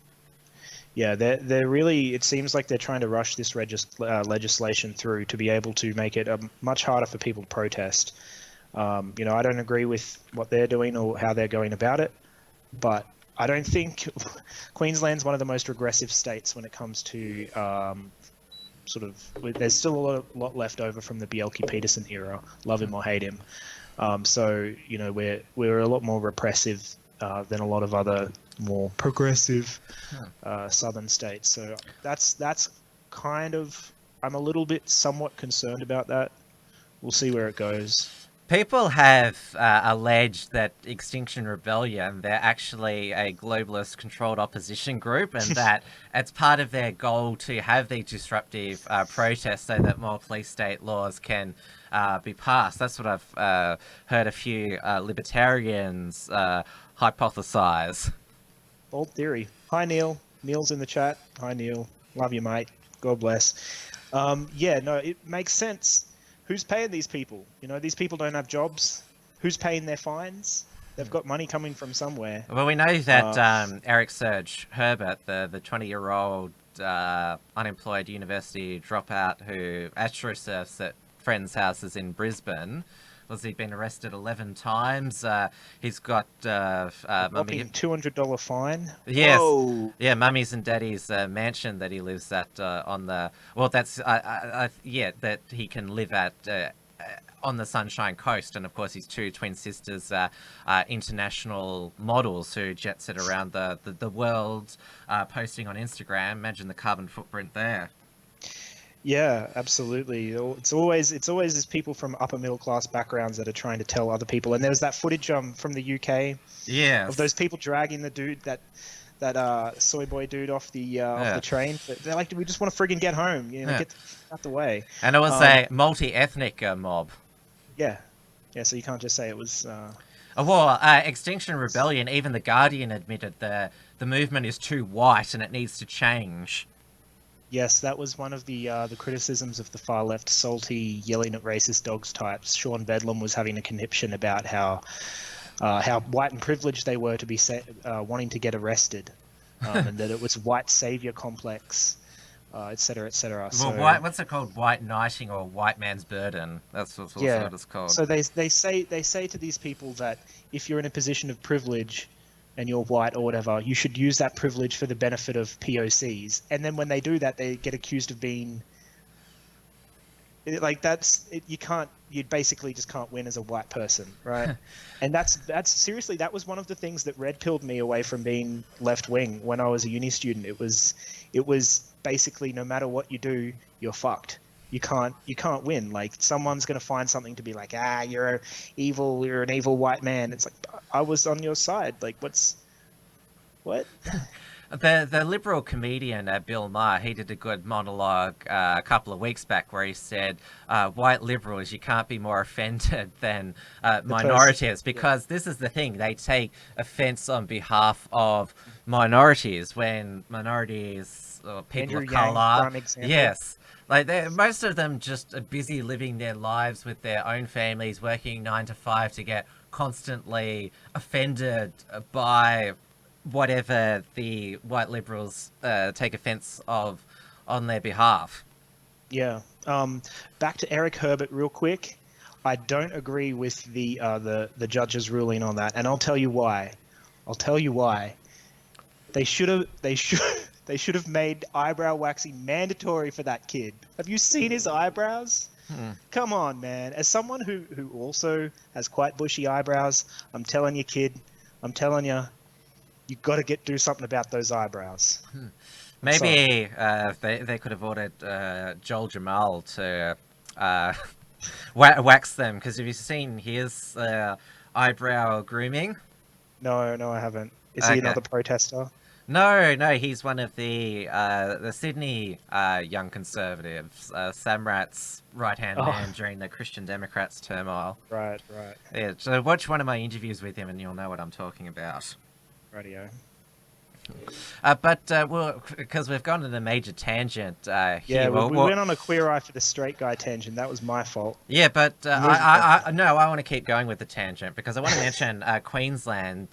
Yeah, they're really. It seems like they're trying to rush this legislation through to be able to make it much harder for people to protest. I don't agree with what they're doing or how they're going about it, but I don't think Queensland's one of the most regressive states when it comes to There's still a lot left over from the Bjelke-Petersen era. Love him or hate him. We're a lot more repressive than a lot of other more progressive southern states. So that's kind of, I'm a little bit somewhat concerned about that. We'll see where it goes. People have alleged that Extinction Rebellion, they're actually a globalist controlled opposition group, and that it's part of their goal to have these disruptive protests so that more police state laws can be passed. That's what I've heard a few libertarians hypothesize. Bold theory. Hi, Neil. Neil's in the chat. Hi, Neil. Love you, mate. God bless. It makes sense. Who's paying these people? These people don't have jobs. Who's paying their fines? They've got money coming from somewhere. Well, we know that Eric Surge Herbert, the 20-year-old unemployed university dropout who astrosurfs at friends' houses in Brisbane, he's been arrested 11 times. He's got $200 fine. Yes. Whoa. Yeah, Mummy's and Daddy's mansion that he lives at that he can live at on the Sunshine Coast, and of course his two twin sisters are international models who jet set around the world, posting on Instagram. Imagine the carbon footprint there. Yeah, absolutely. It's always these people from upper middle class backgrounds that are trying to tell other people. And there was that footage from the UK, of those people dragging the dude that soy boy dude off the train. They're like, we just want to friggin' get home, get out the way. And it was a multi-ethnic mob. Yeah. So you can't just say it was. Extinction Rebellion. Even the Guardian admitted the movement is too white and it needs to change. Yes, that was one of the criticisms of the far left, salty, yelling at racist dogs types. Sean Bedlam was having a conniption about how white and privileged they were to be wanting to get arrested, and that it was white savior complex, et cetera, et cetera. Well, what's it called? White knighting or white man's burden? That's what it's called. So they say to these people that if you're in a position of privilege, and you're white or whatever, you should use that privilege for the benefit of POCs. And then when they do that, they get accused of being like you basically just can't win as a white person, right? And that's seriously, that was one of the things that red pilled me away from being left wing when I was a uni student. It was basically, no matter what you do, you're fucked. You can't win. Like, someone's going to find something to be like, you're an evil white man. It's like, I was on your side. Like, what? The Liberal comedian Bill Maher, he did a good monologue a couple of weeks back where he said, white liberals, you can't be more offended than minorities, because this is the thing, they take offense on behalf of minorities when minorities or people of color, yes, like most of them just are busy living their lives with their own families, working 9 to 5 to get constantly offended by whatever the white liberals take offense of on their behalf. Yeah. Back to Eric Herbert real quick. I don't agree with the judge's ruling on that, and I'll tell you why. They should have made eyebrow waxing mandatory for that kid. Have you seen his eyebrows? Come on, man. As someone who also has quite bushy eyebrows, I'm telling you, kid, you got to do something about those eyebrows. Maybe they could have ordered Joel Jamal to wax them, because have you seen his eyebrow grooming? No, I haven't. Is he another protester? No, he's one of the Sydney Young Conservatives, Samrat's right-hand man during the Christian Democrats turmoil. Right. Yeah, so watch one of my interviews with him and you'll know what I'm talking about. Radio. But because we've gone on a major tangent here. Yeah, we went on a queer eye for the straight guy tangent. That was my fault. Yeah, but I want to keep going with the tangent because I want to mention Queensland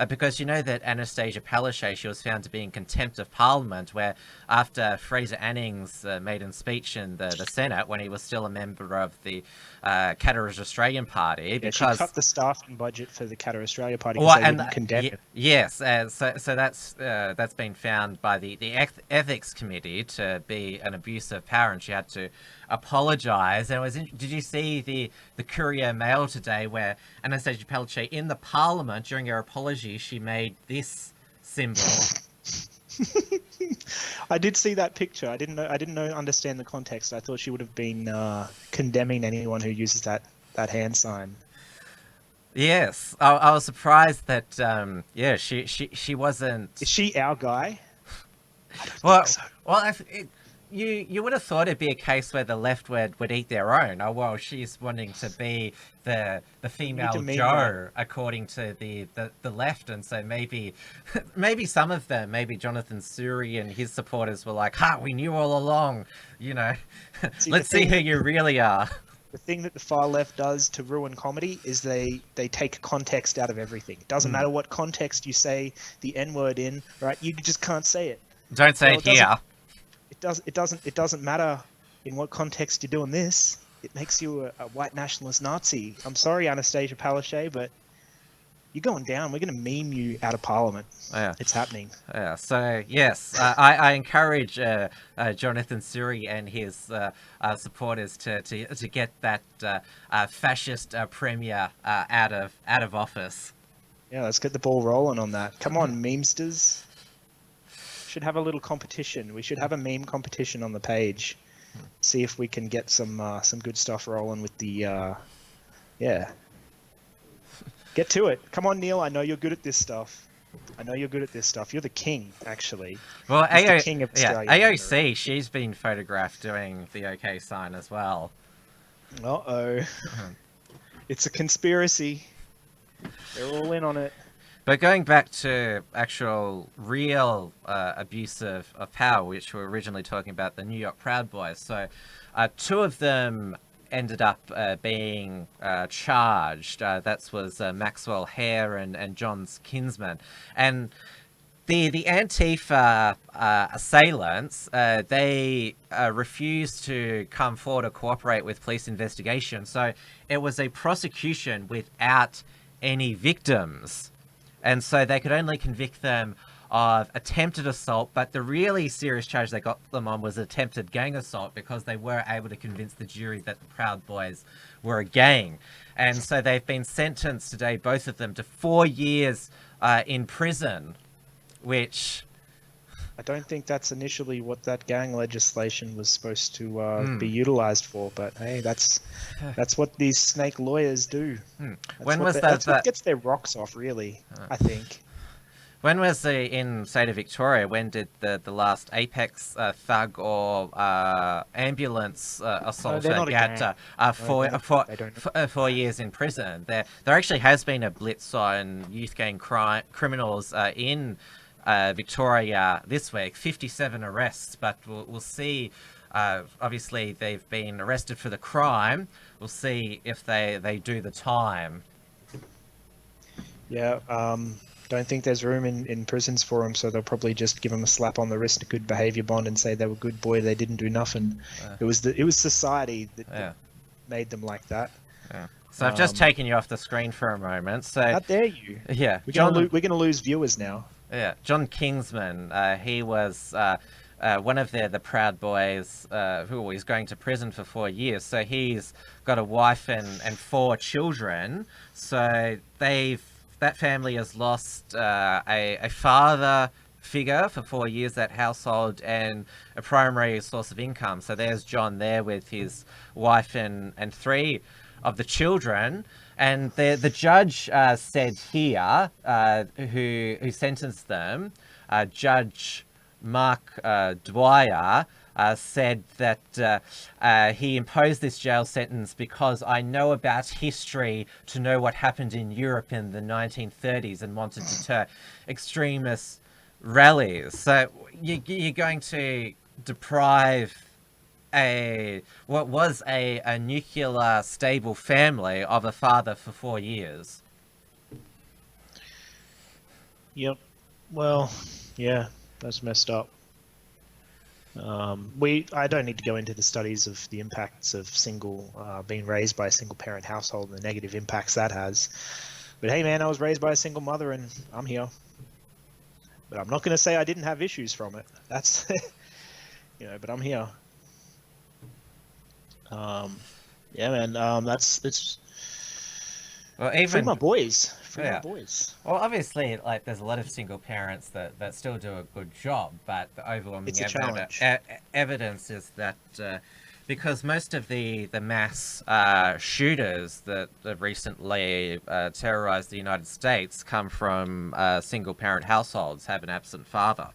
because you know that Anastasia Peltier, she was found to be in contempt of Parliament, where after Fraser Anning's maiden speech in the Senate when he was still a member of the Caterers Australian Party, because she cut the staffing budget for the Caterers Australia Party because they wouldn't condemn it. Yes, so that's been found by the ethics committee to be an abuse of power, and she had to apologise. And did you see the Courier Mail today where Anastasia Peltier in the Parliament during her apology she made this symbol? I did see that picture. I didn't understand the context. I thought she would have been condemning anyone who uses that hand sign. Yes, I was surprised that she wasn't. Is she our guy? I don't think so. Well, you would have thought it'd be a case where the left would eat their own. Oh well, she's wanting to be the female Joe according to the left, and so maybe some of them, maybe Jonathan Suri and his supporters were like, we knew all along, let's see who you really are. The thing that the far left does to ruin comedy is they take context out of everything. It doesn't matter what context you say the N-word in, right? You just can't say it. Don't say it here. It doesn't matter in what context you're doing this. It makes you a white nationalist Nazi. I'm sorry, Anastasia Peltier, but you're going down. We're going to meme you out of Parliament. Yeah. It's happening. Yeah. So yes, I encourage Jonathan Suri and his supporters to get that fascist premier out of office. Yeah, let's get the ball rolling on that. Come on, memesters. Should have a little competition. We should have a meme competition on the page. See if we can get some good stuff rolling with the Get to it. Come on, Neil. I know you're good at this stuff. You're the king, actually. Well, the king of AOC, she's been photographed doing the OK sign as well. Uh-oh. It's a conspiracy. They're all in on it. But going back to actual real abuse of power, which we were originally talking about, the New York Proud Boys. So two of them ended up being charged. That was Maxwell Hare and John's Kingsman. And the Antifa assailants, they refused to come forward or cooperate with police investigation. So it was a prosecution without any victims. And so they could only convict them of attempted assault, but the really serious charge they got them on was attempted gang assault, because they were able to convince the jury that the Proud Boys were a gang. And so they've been sentenced today, both of them, to 4 years in prison, which... I don't think that's initially what that gang legislation was supposed to be utilized for, but hey, that's what these snake lawyers do. That's what gets their rocks off, really, I think. When was in state of Victoria? When did the last Apex thug or ambulance assaulter get 4 years in prison? There actually has been a blitz on youth gang criminals in Victoria this week. 57 arrests, but we'll see. Obviously, they've been arrested for the crime. We'll see if they do the time. Yeah. Don't think there's room in prisons for them, so they'll probably just give them a slap on the wrist, a good behaviour bond, and say they were good boy, they didn't do nothing. It was society that made them like that. So I've just taken you off the screen for a moment. So how dare you? Yeah, we're gonna lose viewers now. Yeah, John Kingsman. He was one of the Proud Boys who is going to prison for 4 years. So he's got a wife and 4 children. So that family has lost a father figure for 4 years, that household, and a primary source of income. So there's John there with his wife and 3 of the children. And the judge said here, who sentenced them, Judge Mark Dwyer, said that he imposed this jail sentence because I know about history to know what happened in Europe in the 1930s and wanted to deter extremist rallies. So you're going to deprive what was a nuclear stable family of a father for 4 years. Yep. Well, yeah, that's messed up. I don't need to go into the studies of the impacts of being raised by a single parent household and the negative impacts that has. But hey, man, I was raised by a single mother and I'm here. But I'm not going to say I didn't have issues from it. That's, but I'm here. Yeah, man. It's. Well, even free my boys. My boys. Well, obviously, there's a lot of single parents that still do a good job, but the overwhelming evidence is that because most of the mass shooters that have recently terrorized the United States come from single parent households, have an absent father.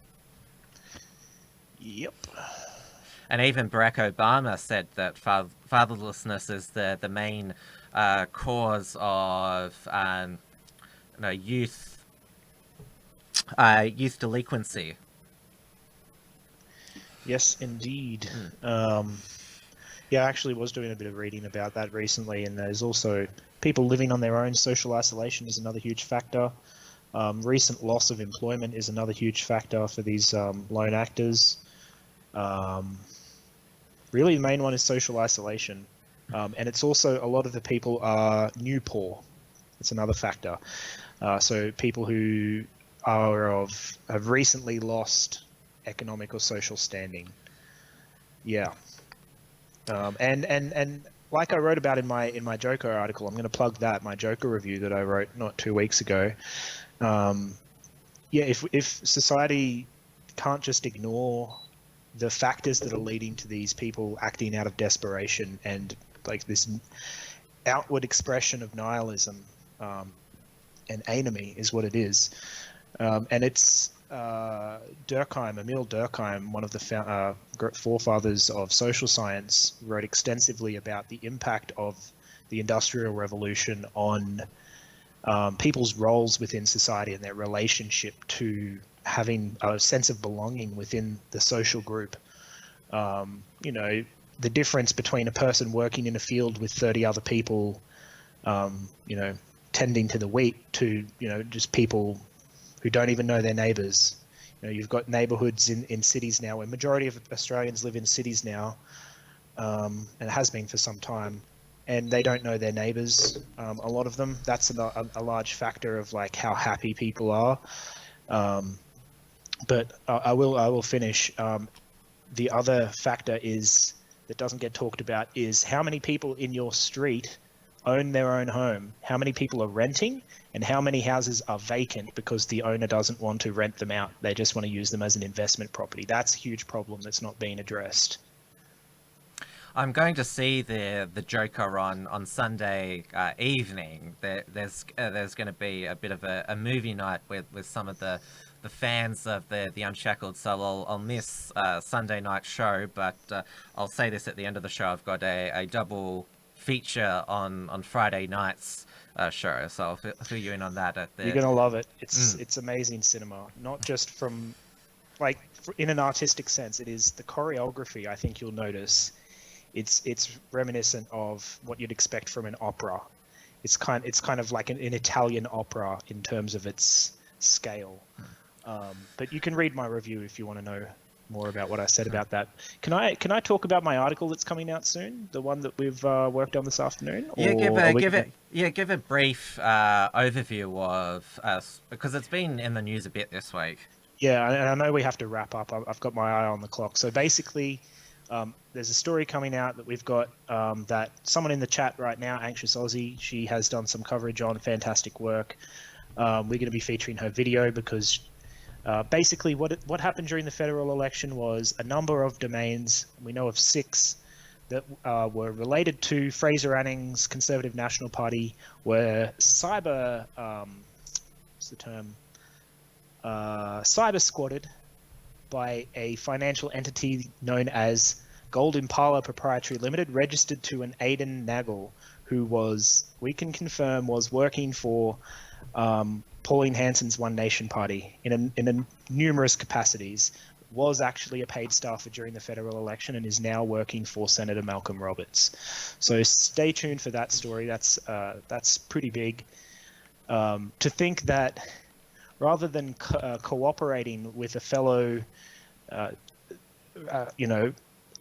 Yep. And even Barack Obama said that fatherlessness is the main cause of youth delinquency. Yes, indeed. I actually was doing a bit of reading about that recently, and there's also people living on their own. Social isolation is another huge factor. Recent loss of employment is another huge factor for these lone actors. Really, the main one is social isolation. And it's also a lot of the people are new poor. It's another factor. So people who have recently lost economic or social standing. Yeah. And like I wrote about in my Joker article, I'm going to plug that, my Joker review that I wrote not 2 weeks ago. If society can't just ignore the factors that are leading to these people acting out of desperation and this outward expression of nihilism and enemy is what it is. And it's Emil Durkheim, one of the forefathers of social science, wrote extensively about the impact of the Industrial Revolution on people's roles within society and their relationship to having a sense of belonging within the social group. The difference between a person working in a field with 30 other people, tending to the wheat, to, just people who don't even know their neighbours. You've got neighbourhoods in cities now, where majority of Australians live in cities now, and it has been for some time. and they don't know their neighbors. A lot of them. That's a large factor of like how happy people are. But I will finish. The other factor is that doesn't get talked about is how many people in your street own their own home, how many people are renting, and how many houses are vacant because the owner doesn't want to rent them out. They just want to use them as an investment property. That's a huge problem that's not being addressed. I'm going to see the Joker on Sunday evening. There's going to be a bit of a movie night with some of the fans of the Unshackled, so I'll miss Sunday night show, but I'll say this at the end of the show. I've got a double feature on Friday night's show, so I'll fill you in on that. You're gonna love it. It's amazing cinema, not just from like in an artistic sense. It is the choreography. I think you'll notice it's reminiscent of what you'd expect from an opera. It's kind of like an Italian opera in terms of its scale. But you can read my review if you want to know more about what I said about that. Can I talk about my article that's coming out soon, the one that we've worked on this afternoon? Yeah, give a brief overview of us, because it's been in the news a bit this week. Yeah, and I know we have to wrap up. I've got my eye on the clock. So basically, there's a story coming out that we've got that someone in the chat right now, Anxious Aussie, she has done some coverage on, fantastic work. We're going to be featuring her video because basically what happened during the federal election was a number of domains, we know of 6, that were related to Fraser Anning's Conservative National Party, were cyber squatted by a financial entity known as Gold Impala Proprietary Limited, registered to an Aidan Nagel, who we can confirm was working for Pauline Hanson's One Nation Party in numerous capacities, was actually a paid staffer during the federal election and is now working for Senator Malcolm Roberts. So stay tuned for that story. That's pretty big. To think that rather than cooperating with a fellow,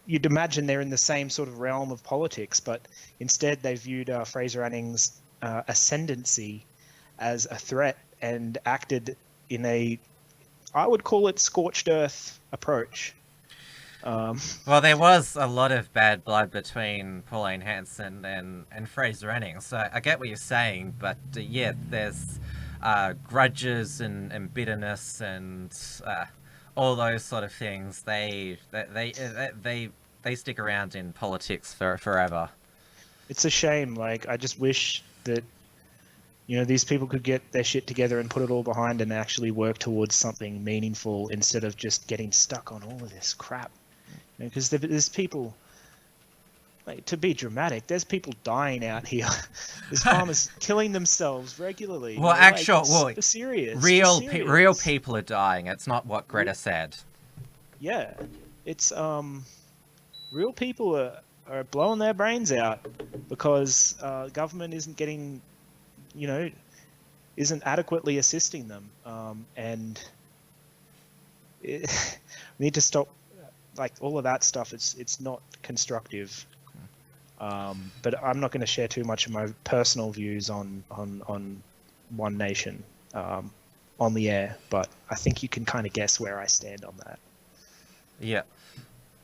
you'd imagine they're in the same sort of realm of politics, but instead they viewed Fraser Anning's ascendancy as a threat and acted in I would call it scorched earth approach. Well, there was a lot of bad blood between Pauline Hanson and Fraser Anning, so I get what you're saying, but yeah, there's grudges and bitterness and all those sort of things. They stick around in politics forever. It's a shame. Like, I just wish that these people could get their shit together and put it all behind and actually work towards something meaningful instead of just getting stuck on all of this crap. Because there's people, like, to be dramatic, there's people dying out here. There's farmers killing themselves regularly. Well, serious. Real people are dying. It's not what Greta said. Yeah, it's real people are blowing their brains out because government isn't getting, isn't adequately assisting them, and we need to stop. Like, all of that stuff, it's not constructive. But I'm not going to share too much of my personal views on One Nation on the air, but I think you can kind of guess where I stand on that. Yeah.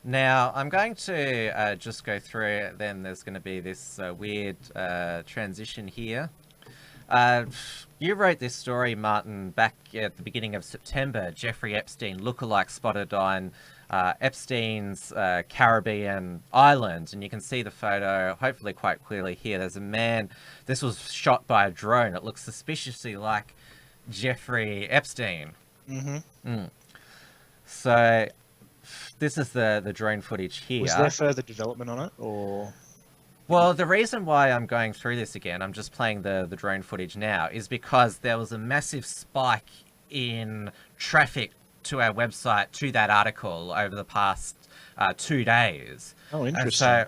Now, I'm going to just go through it. Then there's going to be this weird transition here. You wrote this story, Martin, back at the beginning of September. Jeffrey Epstein lookalike spotted on Epstein's Caribbean island, and you can see the photo hopefully quite clearly here. There's a man. This was shot by a drone. It looks suspiciously like Jeffrey Epstein. So this is the drone footage here. Was there further development on it, or? Well, the reason why I'm going through this again, I'm just playing the drone footage now, is because there was a massive spike in traffic to our website, to that article, over the past 2 days. Oh, interesting. So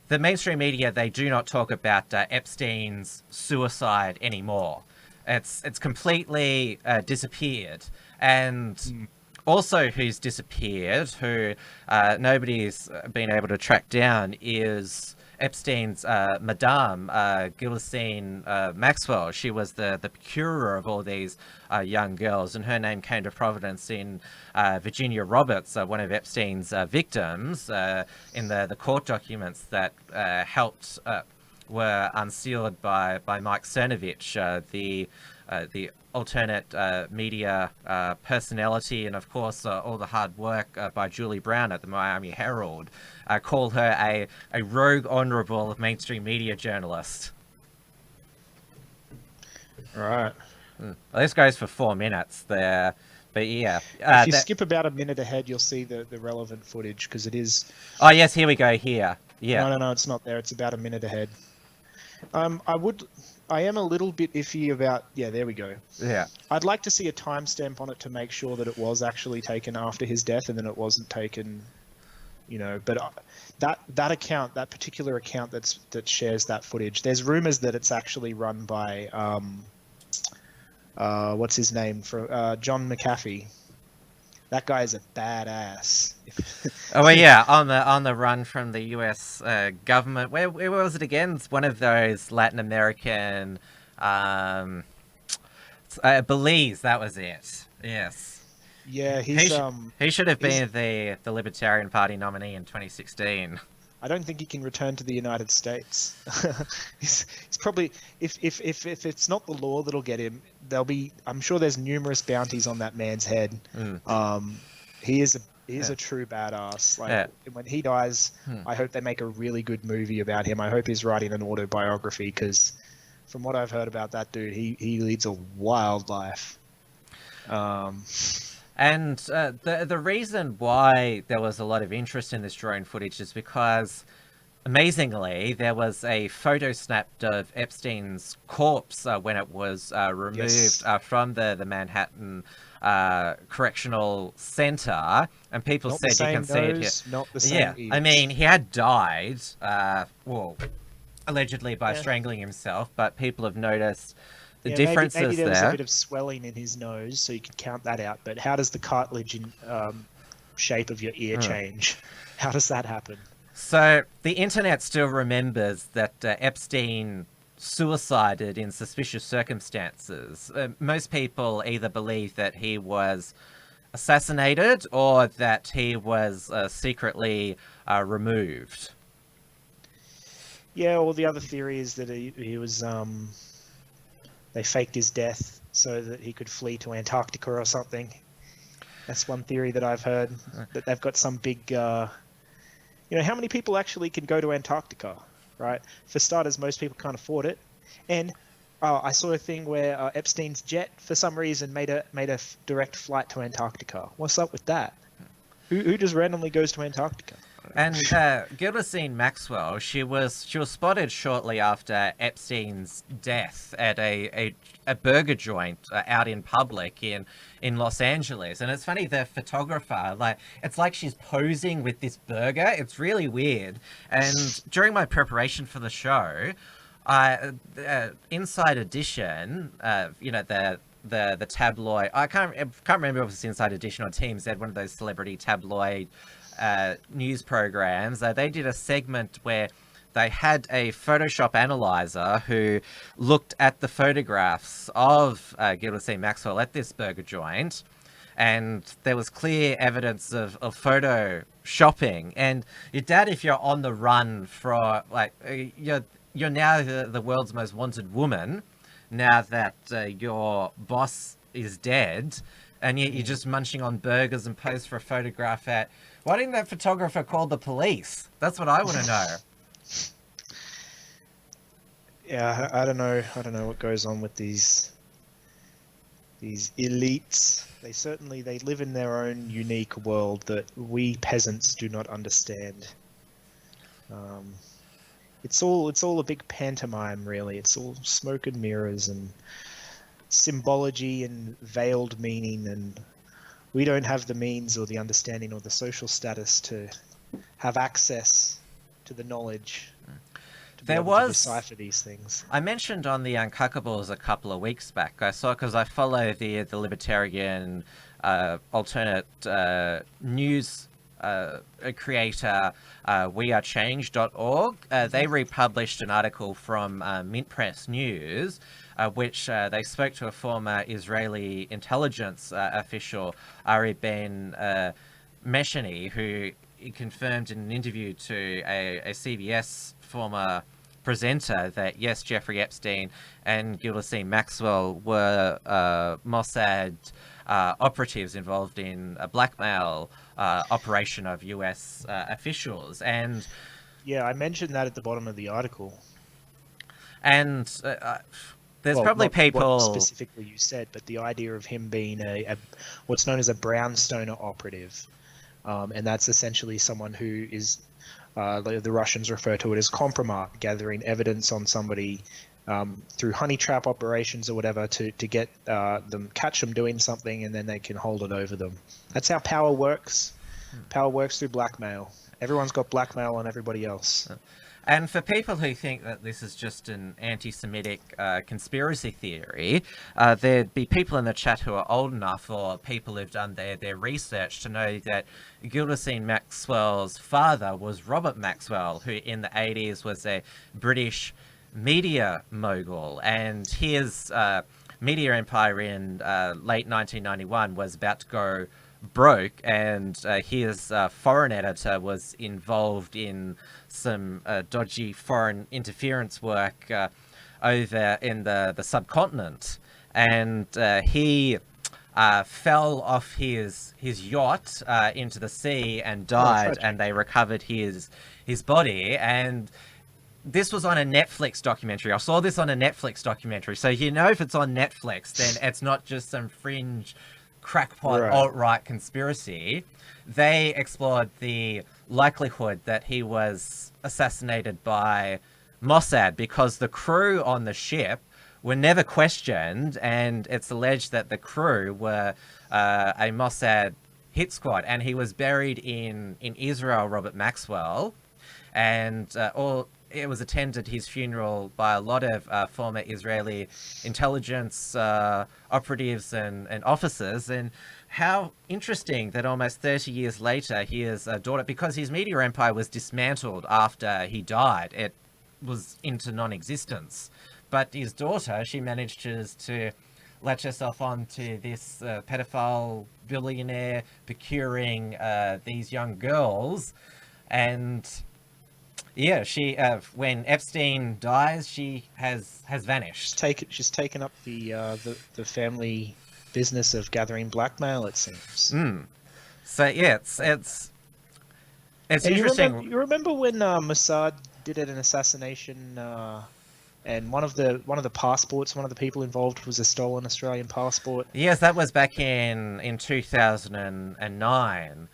the mainstream media, they do not talk about Epstein's suicide anymore. It's completely disappeared. And also who's disappeared, who nobody's been able to track down, is Epstein's Madame, Ghislaine Maxwell. She was the procurer of all these young girls, and her name came to prominence in Virginia Roberts, one of Epstein's victims, in the court documents that helped were unsealed by Mike Cernovich, the alternate media personality, and of course all the hard work by Julie Brown at the Miami Herald call her a rogue honourable mainstream media journalist. Right. Well, this goes for 4 minutes there, but yeah. If you skip about a minute ahead, you'll see the relevant footage, because it is... Oh yes, here we go, here. Yeah. No, it's not there. It's about a minute ahead. I am a little bit iffy about... Yeah, there we go. Yeah. I'd like to see a timestamp on it to make sure that it was actually taken after his death and then it wasn't taken, but that particular account that shares that footage, there's rumors that it's actually run by, what's his name? John McAfee. That guy is a badass. Oh well, yeah, on the run from the U.S. Government. Where was it again? It's one of those Latin American, Belize. That was it. Yes. Yeah, he should have been the Libertarian Party nominee in 2016. I don't think he can return to the United States. he's probably, if it's not the law that'll get him, I'm sure there's numerous bounties on that man's head. He is a true badass. When he dies, I hope they make a really good movie about him. I hope he's writing an autobiography, because from what I've heard about that dude, he leads a wild life. And the reason why there was a lot of interest in this drone footage is because, amazingly, there was a photo snapped of Epstein's corpse when it was removed from the Manhattan Correctional Center, and people not said you can see it here. Not the same ears. I mean, he had died, allegedly by strangling himself, but people have noticed the differences maybe there was there. a bit of swelling in his nose, so you can count that out. But how does the cartilage in shape of your ear change? How does that happen? So the internet still remembers that Epstein suicided in suspicious circumstances. Most people either believe that he was assassinated or that he was secretly removed. Yeah, or the other theory is that he was... they faked his death so that he could flee to Antarctica or something. That's one theory that I've heard, that they've got some big... how many people actually can go to Antarctica, right? For starters, most people can't afford it. And I saw a thing where Epstein's jet, for some reason, made a direct flight to Antarctica. What's up with that? Who just randomly goes to Antarctica? And Ghislaine Maxwell, she was spotted shortly after Epstein's death at a burger joint out in public in Los Angeles. And it's funny, the photographer, it's like she's posing with this burger. It's really weird. And during my preparation for the show, Inside Edition, the tabloid, I can't remember if it was Inside Edition or TMZ, one of those celebrity tabloid news programs. They did a segment where they had a Photoshop analyzer who looked at the photographs of Ghislaine Maxwell at this burger joint, and there was clear evidence of photo shopping. And your dad, if you're on the run for you're now the world's most wanted woman, now that your boss is dead, and you're just munching on burgers and pose for a photograph at... Why didn't that photographer call the police? That's what I want to know. Yeah, I don't know what goes on with these elites. They live in their own unique world that we peasants do not understand. It's all a big pantomime, really. It's all smoke and mirrors and symbology and veiled meaning, and we don't have the means or the understanding or the social status to have access to the knowledge to be able to decipher these things. I mentioned on the Unshackled a couple of weeks back, because I follow the libertarian alternate news creator wearechange.org. They republished an article from Mint Press News, which they spoke to a former Israeli intelligence official, Ari Ben Meshani, who confirmed in an interview to a CBS former presenter that yes, Jeffrey Epstein and Ghislaine Maxwell were Mossad operatives involved in a blackmail operation of US officials. And yeah, I mentioned that at the bottom of the article. And there's probably not people... what specifically you said, but the idea of him being a what's known as a brownstoner operative. And that's essentially someone who is, the Russians refer to it as compromat, gathering evidence on somebody through honey trap operations or whatever to get them, catch them doing something, and then they can hold it over them. That's how power works. Power works through blackmail. Everyone's got blackmail on everybody else. And for people who think that this is just an anti-Semitic conspiracy theory, there'd be people in the chat who are old enough, or people who've done their research, to know that Ghislaine Maxwell's father was Robert Maxwell, who in the 80s was a British media mogul, and his media empire in late 1991 was about to go broke, and his foreign editor was involved in some dodgy foreign interference work over in the subcontinent, and he fell off his yacht into the sea and died, and they recovered his body. And this was on a Netflix documentary. I saw this on a Netflix documentary, so you know if it's on Netflix, then it's not just some fringe crackpot alt-right conspiracy. They explored the likelihood that he was assassinated by Mossad because the crew on the ship were never questioned, and it's alleged that the crew were a Mossad hit squad, and he was buried in Israel, Robert Maxwell, and it was attended, his funeral, by a lot of former Israeli intelligence operatives and officers. And how interesting that almost 30 years later, his daughter, because his media empire was dismantled after he died, it was into non-existence. But his daughter, she managed to latch herself onto this pedophile billionaire procuring these young girls. And yeah, she when Epstein dies, she has vanished. She's taken up the family business of gathering blackmail, it seems. So yeah, it's interesting. You remember when Mossad did an assassination, and one of the passports, one of the people involved was a stolen Australian passport? Yes, that was back in 2009.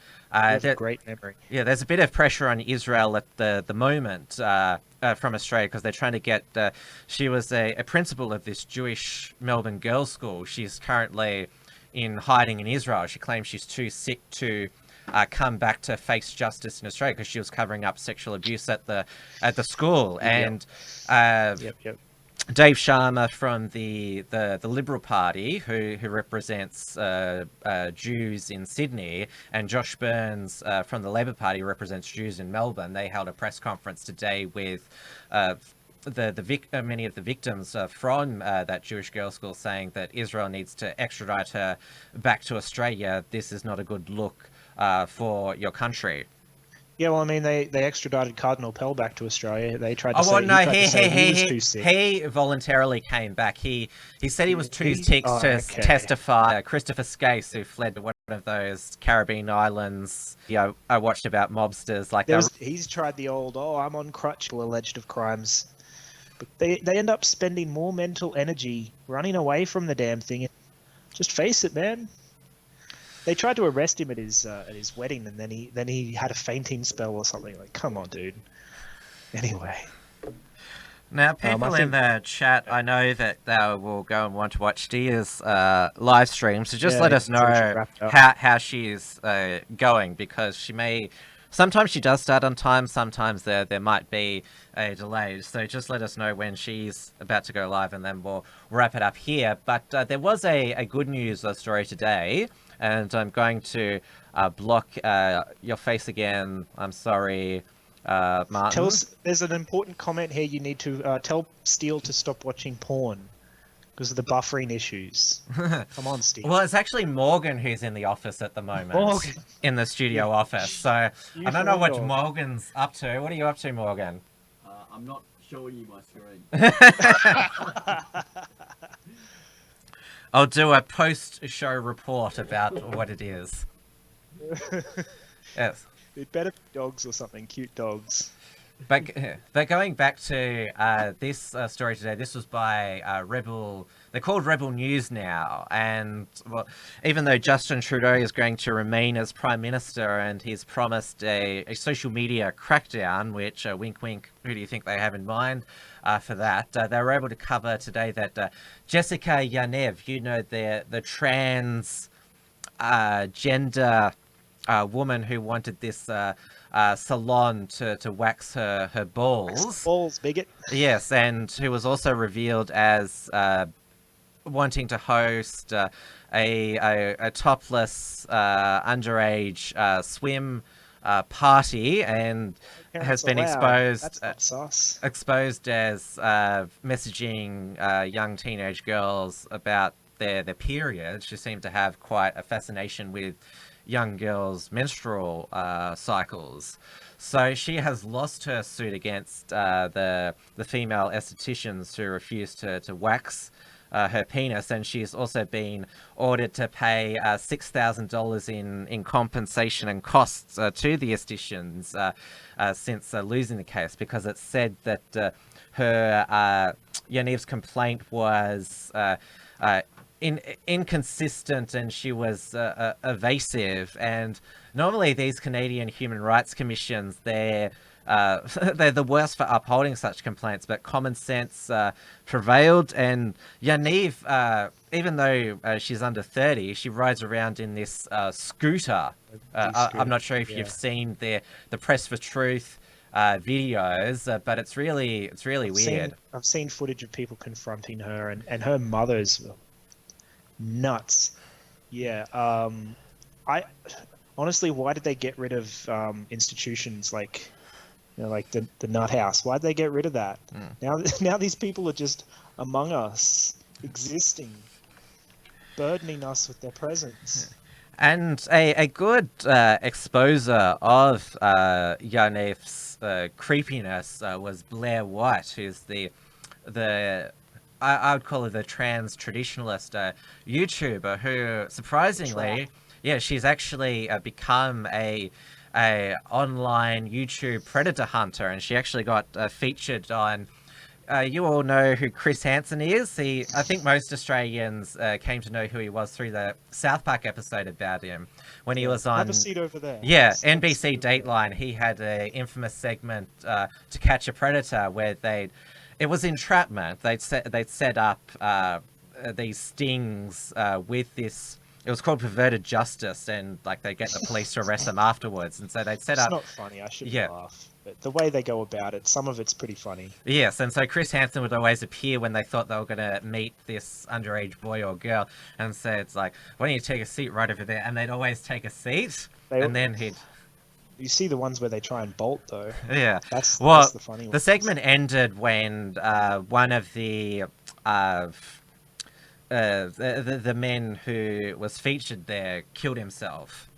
Great memory. Yeah, there's a bit of pressure on Israel at the moment from Australia, because they're trying to get... she was a principal of this Jewish Melbourne girls' school. She's currently in hiding in Israel. She claims she's too sick to come back to face justice in Australia because she was covering up sexual abuse at the school. And Dave Sharma from the Liberal Party, who represents Jews in Sydney, and Josh Burns from the Labor Party, who represents Jews in Melbourne, they held a press conference today with many of the victims from that Jewish girls' school, saying that Israel needs to extradite her back to Australia. This is not a good look for your country. Yeah, well, I mean, they extradited Cardinal Pell back to Australia. They tried to say he was too sick. He voluntarily came back. He said he was too sick to testify. Christopher Skase, who fled to one of those Caribbean islands. I watched about mobsters like that. He's tried the old, I'm on crutch, alleged of crimes. But they end up spending more mental energy running away from the damn thing. Just face it, man. They tried to arrest him at his wedding, and then he had a fainting spell or something. Like, come on, dude. Anyway. Now, people in the chat, I know that they will go and want to watch Dia's live stream, so just let us know how she's going, because she may... Sometimes she does start on time, sometimes there might be a delay, so just let us know when she's about to go live, and then we'll wrap it up here. But there was a good news story today and I'm going to block your face again. I'm sorry, Martin. There's an important comment here. You need to tell Steele to stop watching porn because of the buffering issues. Come on, Steve. Well, it's actually Morgan who's in the office at the moment. Morgan. In the studio office. So I don't know what dog. Morgan's up to. What are you up to, Morgan? I'm not showing you my screen. I'll do a post-show report about what it is. Yes. It better be dogs or something, cute dogs. But going back to this story today, this was by Rebel. They're called Rebel News now, and well, even though Justin Trudeau is going to remain as Prime Minister and he's promised a social media crackdown, which, wink wink, who do you think they have in mind for that? They were able to cover today that Jessica Yanev, you know, the trans gender woman who wanted this salon to wax her balls. Balls, bigot. Yes, and who was also revealed as wanting to host a topless underage swim party, and has been exposed as messaging young teenage girls about their periods. She seemed to have quite a fascination with young girls' menstrual cycles. So she has lost her suit against the female estheticians who refused to wax her penis, and she's also been ordered to pay $6,000 in compensation and costs to the estheticians since losing the case, because it's said that her Yaniv's complaint was inconsistent, and she was evasive. And normally these Canadian human rights commissions, they're the worst for upholding such complaints, but common sense prevailed, and Yaniv, even though she's under 30, she rides around in this scooter. I'm not sure if you've seen the Press for Truth videos, but it's really weird. I've seen footage of people confronting her, and her mother's nuts. Yeah. I honestly, why did they get rid of institutions like, you know, like the Nut House? Why'd they get rid of that? Now these people are just among us, existing, burdening us with their presence. And a good exposer of Yanev's creepiness was Blair White, who's the I would call her the trans traditionalist YouTuber, who surprisingly, she's actually become a online YouTube predator hunter, and she actually got featured on. You all know who Chris Hansen is. I think most Australians came to know who he was through the South Park episode about him when he was on. Have a seat over there. Yeah, NBC Dateline. He had an infamous segment, To Catch a Predator, where it was entrapment. They'd set up these stings with this. It was called perverted justice, and like they get the police to arrest them afterwards. And so they'd set up. It's not funny. I shouldn't laugh. But the way they go about it, some of it's pretty funny. Yes, and so Chris Hansen would always appear when they thought they were going to meet this underage boy or girl, and so it's like, why don't you take a seat right over there? And they'd always take a seat, and then he'd. You see the ones where they try and bolt, though. Yeah. That's the funny one. The segment ended when one of the men who was featured there killed himself.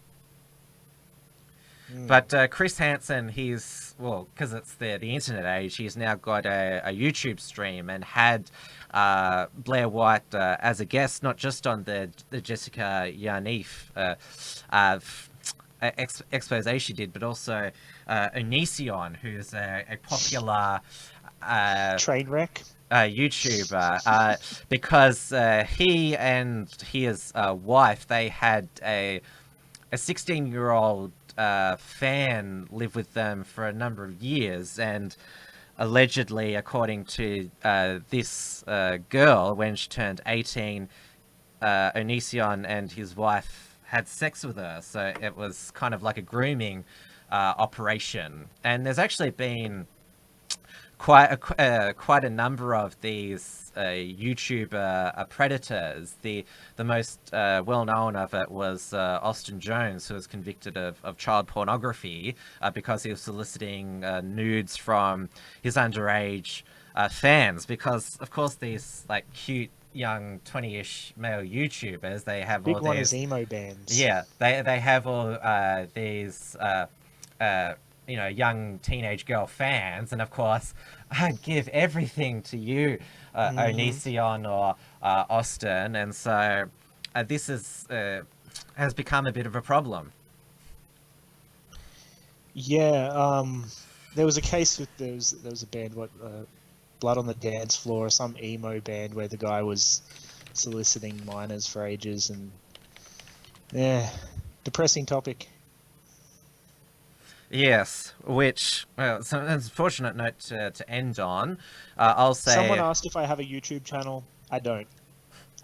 But Chris Hansen, because it's the internet age, he's now got a YouTube stream, and had Blair White as a guest, not just on the Jessica Yanif expose she did, but also Onision, who's a popular train wreck YouTuber, because he and his wife, they had a 16-year-old fan live with them for a number of years, and allegedly, according to this girl, when she turned 18, Onision and his wife had sex with her, so it was kind of like a grooming operation. And there's actually been quite a number of these YouTube predators. The most well known of it was Austin Jones, who was convicted of child pornography because he was soliciting nudes from his underage fans. Because of course these like cute young 20-ish male YouTubers, they have Big all one these is emo bands. yeah, they have all these young teenage girl fans, and of course I'd give everything to you, Onision or Austin, and so this has become a bit of a problem. Yeah, there was a case with there was a band, Blood on the Dance Floor, or some emo band where the guy was soliciting minors for ages, and yeah, depressing topic. Yes, which it's an unfortunate note to end on. I'll say Someone asked if I have a YouTube channel. I don't.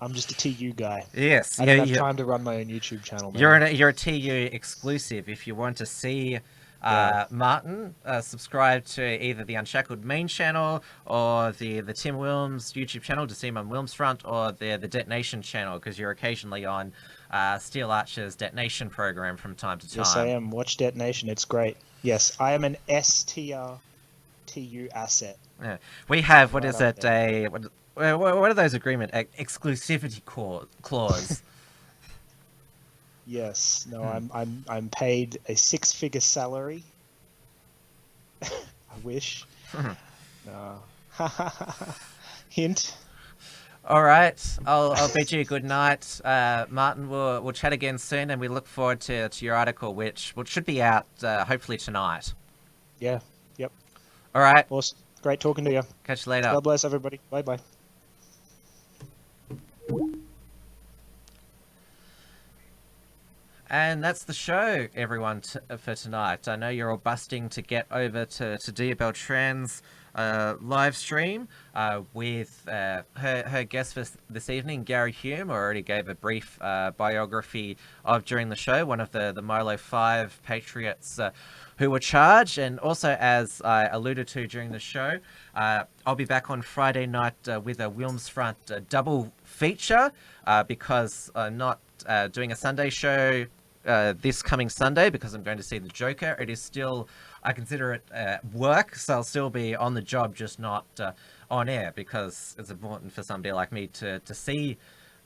I'm just a TU guy. yes. I don't have time to run my own YouTube channel. Man. You're a TU exclusive. If you want to see Martin, subscribe to either the Unshackled main channel or the Tim Wilms YouTube channel to see him on WilmsFront, or the Detonation channel, because you're occasionally on Steel Archer's Detonation program from time to time. Yes, I am. Watch Detonation. It's great. Yes, I am an STR TU asset. Yeah. We have, what Right is up it, what are those agreement? Exclusivity clause. Yes. No, I'm paid a 6-figure salary. I wish. No. Hint. All right, I'll bid you good night, Martin. We'll chat again soon, and we look forward to your article, which should be out hopefully tonight. Yeah. Yep. All right. Awesome. Great talking to you. Catch you later. God bless everybody. Bye bye. And that's the show, everyone, for tonight. I know you're all busting to get over to Dia Beltran's live stream with her guest for this evening, Gary Hume. I already gave a brief biography of during the show, one of the Milo 5 patriots who were charged. And also, as I alluded to during the show, I'll be back on Friday night with a WilmsFront double feature because I'm not doing a Sunday show this coming Sunday because I'm going to see the Joker. It is still, I consider it work, so I'll still be on the job, just not on air, because it's important for somebody like me to see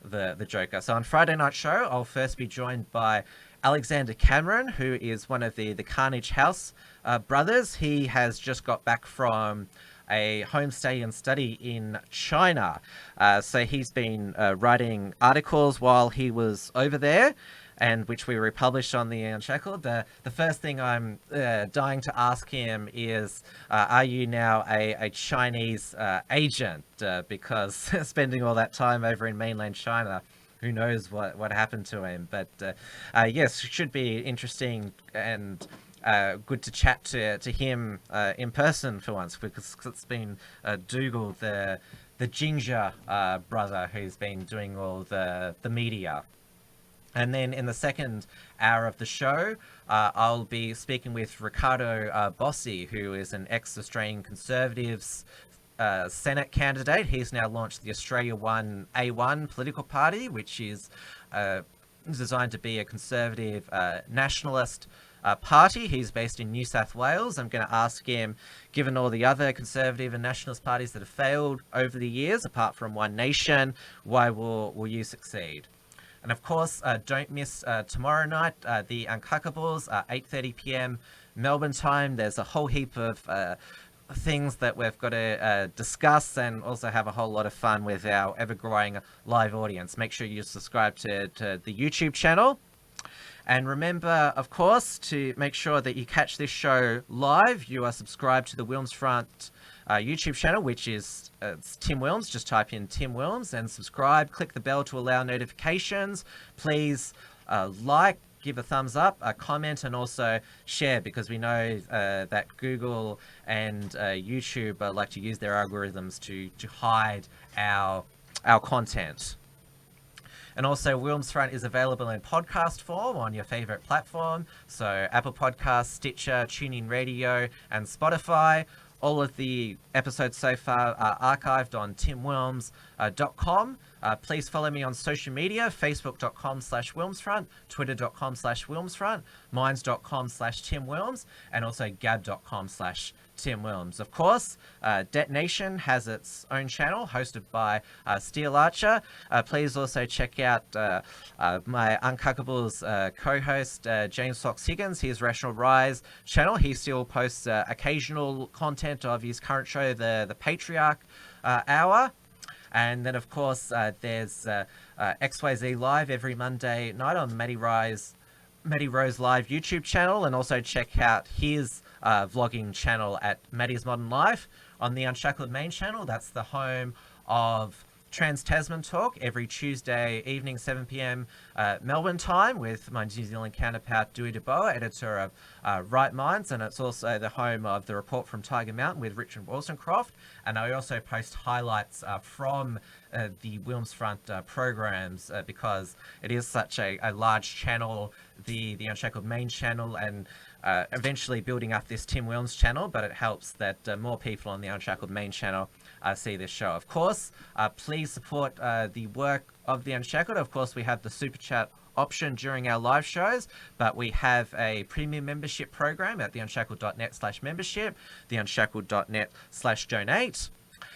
the Joker. So on Friday night show, I'll first be joined by Alexander Cameron, who is one of the Carnage House brothers. He has just got back from a homestay and study in China. So he's been writing articles while he was over there, and which we republished on the Unshackled. The first thing I'm dying to ask him is, are you now a Chinese agent? Because spending all that time over in mainland China, who knows what happened to him. But yes, it should be interesting and good to chat to him in person for once, because it's been Dougal, the ginger brother, who's been doing all the media. And then in the second hour of the show, I'll be speaking with Ricardo Bossi, who is an ex-Australian Conservatives Senate candidate. He's now launched the Australia One A1 political party, which is designed to be a conservative nationalist party. He's based in New South Wales. I'm going to ask him, given all the other conservative and nationalist parties that have failed over the years, apart from One Nation, why will you succeed? And of course, don't miss tomorrow night, the Unclickables, 8:30 p.m. Melbourne time. There's a whole heap of things that we've got to discuss, and also have a whole lot of fun with our ever-growing live audience. Make sure you subscribe to the YouTube channel. And remember, of course, to make sure that you catch this show live, you are subscribed to the WilmsFront YouTube channel, which is it's Tim Wilms. Just type in Tim Wilms and subscribe. Click the bell to allow notifications. Please like, give a thumbs up, comment, and also share, because we know that Google and YouTube like to use their algorithms to hide our content. And also, WilmsFront is available in podcast form on your favorite platform. So Apple Podcasts, Stitcher, TuneIn Radio, and Spotify. all of the episodes so far are archived on timwilms.com. Please follow me on social media, facebook.com/WilmsFront, twitter.com/WilmsFront, minds.com/TimWilms, and also gab.com/TimWilms. Of course, Detonation has its own channel hosted by Steel Archer. Please also check out my Uncuckables co-host, James Fox Higgins, his Rational Rise channel. He still posts occasional content of his current show, the Patriot Hour. And then, of course, there's XYZ Live every Monday night on Matty Rose Live YouTube channel. And also check out his vlogging channel at Matty's Modern Life on the Unshackled main channel. That's the home of Trans-Tasman Talk every Tuesday evening, 7 p.m. Melbourne time, with my New Zealand counterpart, Dewey DeBoer, editor of Right Minds, and it's also the home of The Report from Tiger Mountain with Richard Wollstonecroft. And I also post highlights from the WilmsFront programs because it is such a large channel, the Unshackled main channel, and eventually building up this Tim Wilms channel, but it helps that more people on the Unshackled main channel see this show. Of course, please support the work of the Unshackled. Of course, we have the Super Chat option during our live shows, but we have a premium membership program at theunshackled.net/membership, theunshackled.net/donate,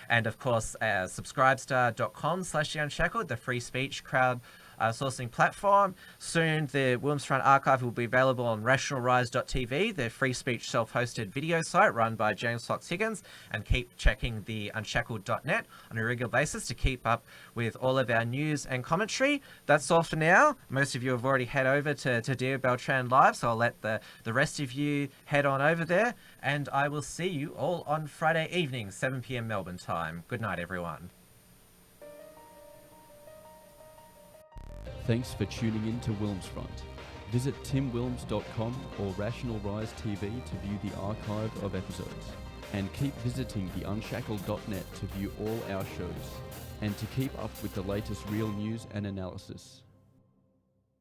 and of course, subscribestar.com/theunshackled, the free speech crowd sourcing platform. Soon, the WilmsFront archive will be available on rationalrise.tv, the free speech self-hosted video site run by James Fox Higgins, and keep checking the unshackled.net on a regular basis to keep up with all of our news and commentary. That's all for now. Most of you have already head over to Dear Beltran Live, so I'll let the rest of you head on over there, and I will see you all on Friday evening, 7 p.m. Melbourne time. Good night, everyone. Thanks for tuning in to WilmsFront. Visit timwilms.com or Rational Rise TV to view the archive of episodes. And keep visiting theunshackled.net to view all our shows. And to keep up with the latest real news and analysis.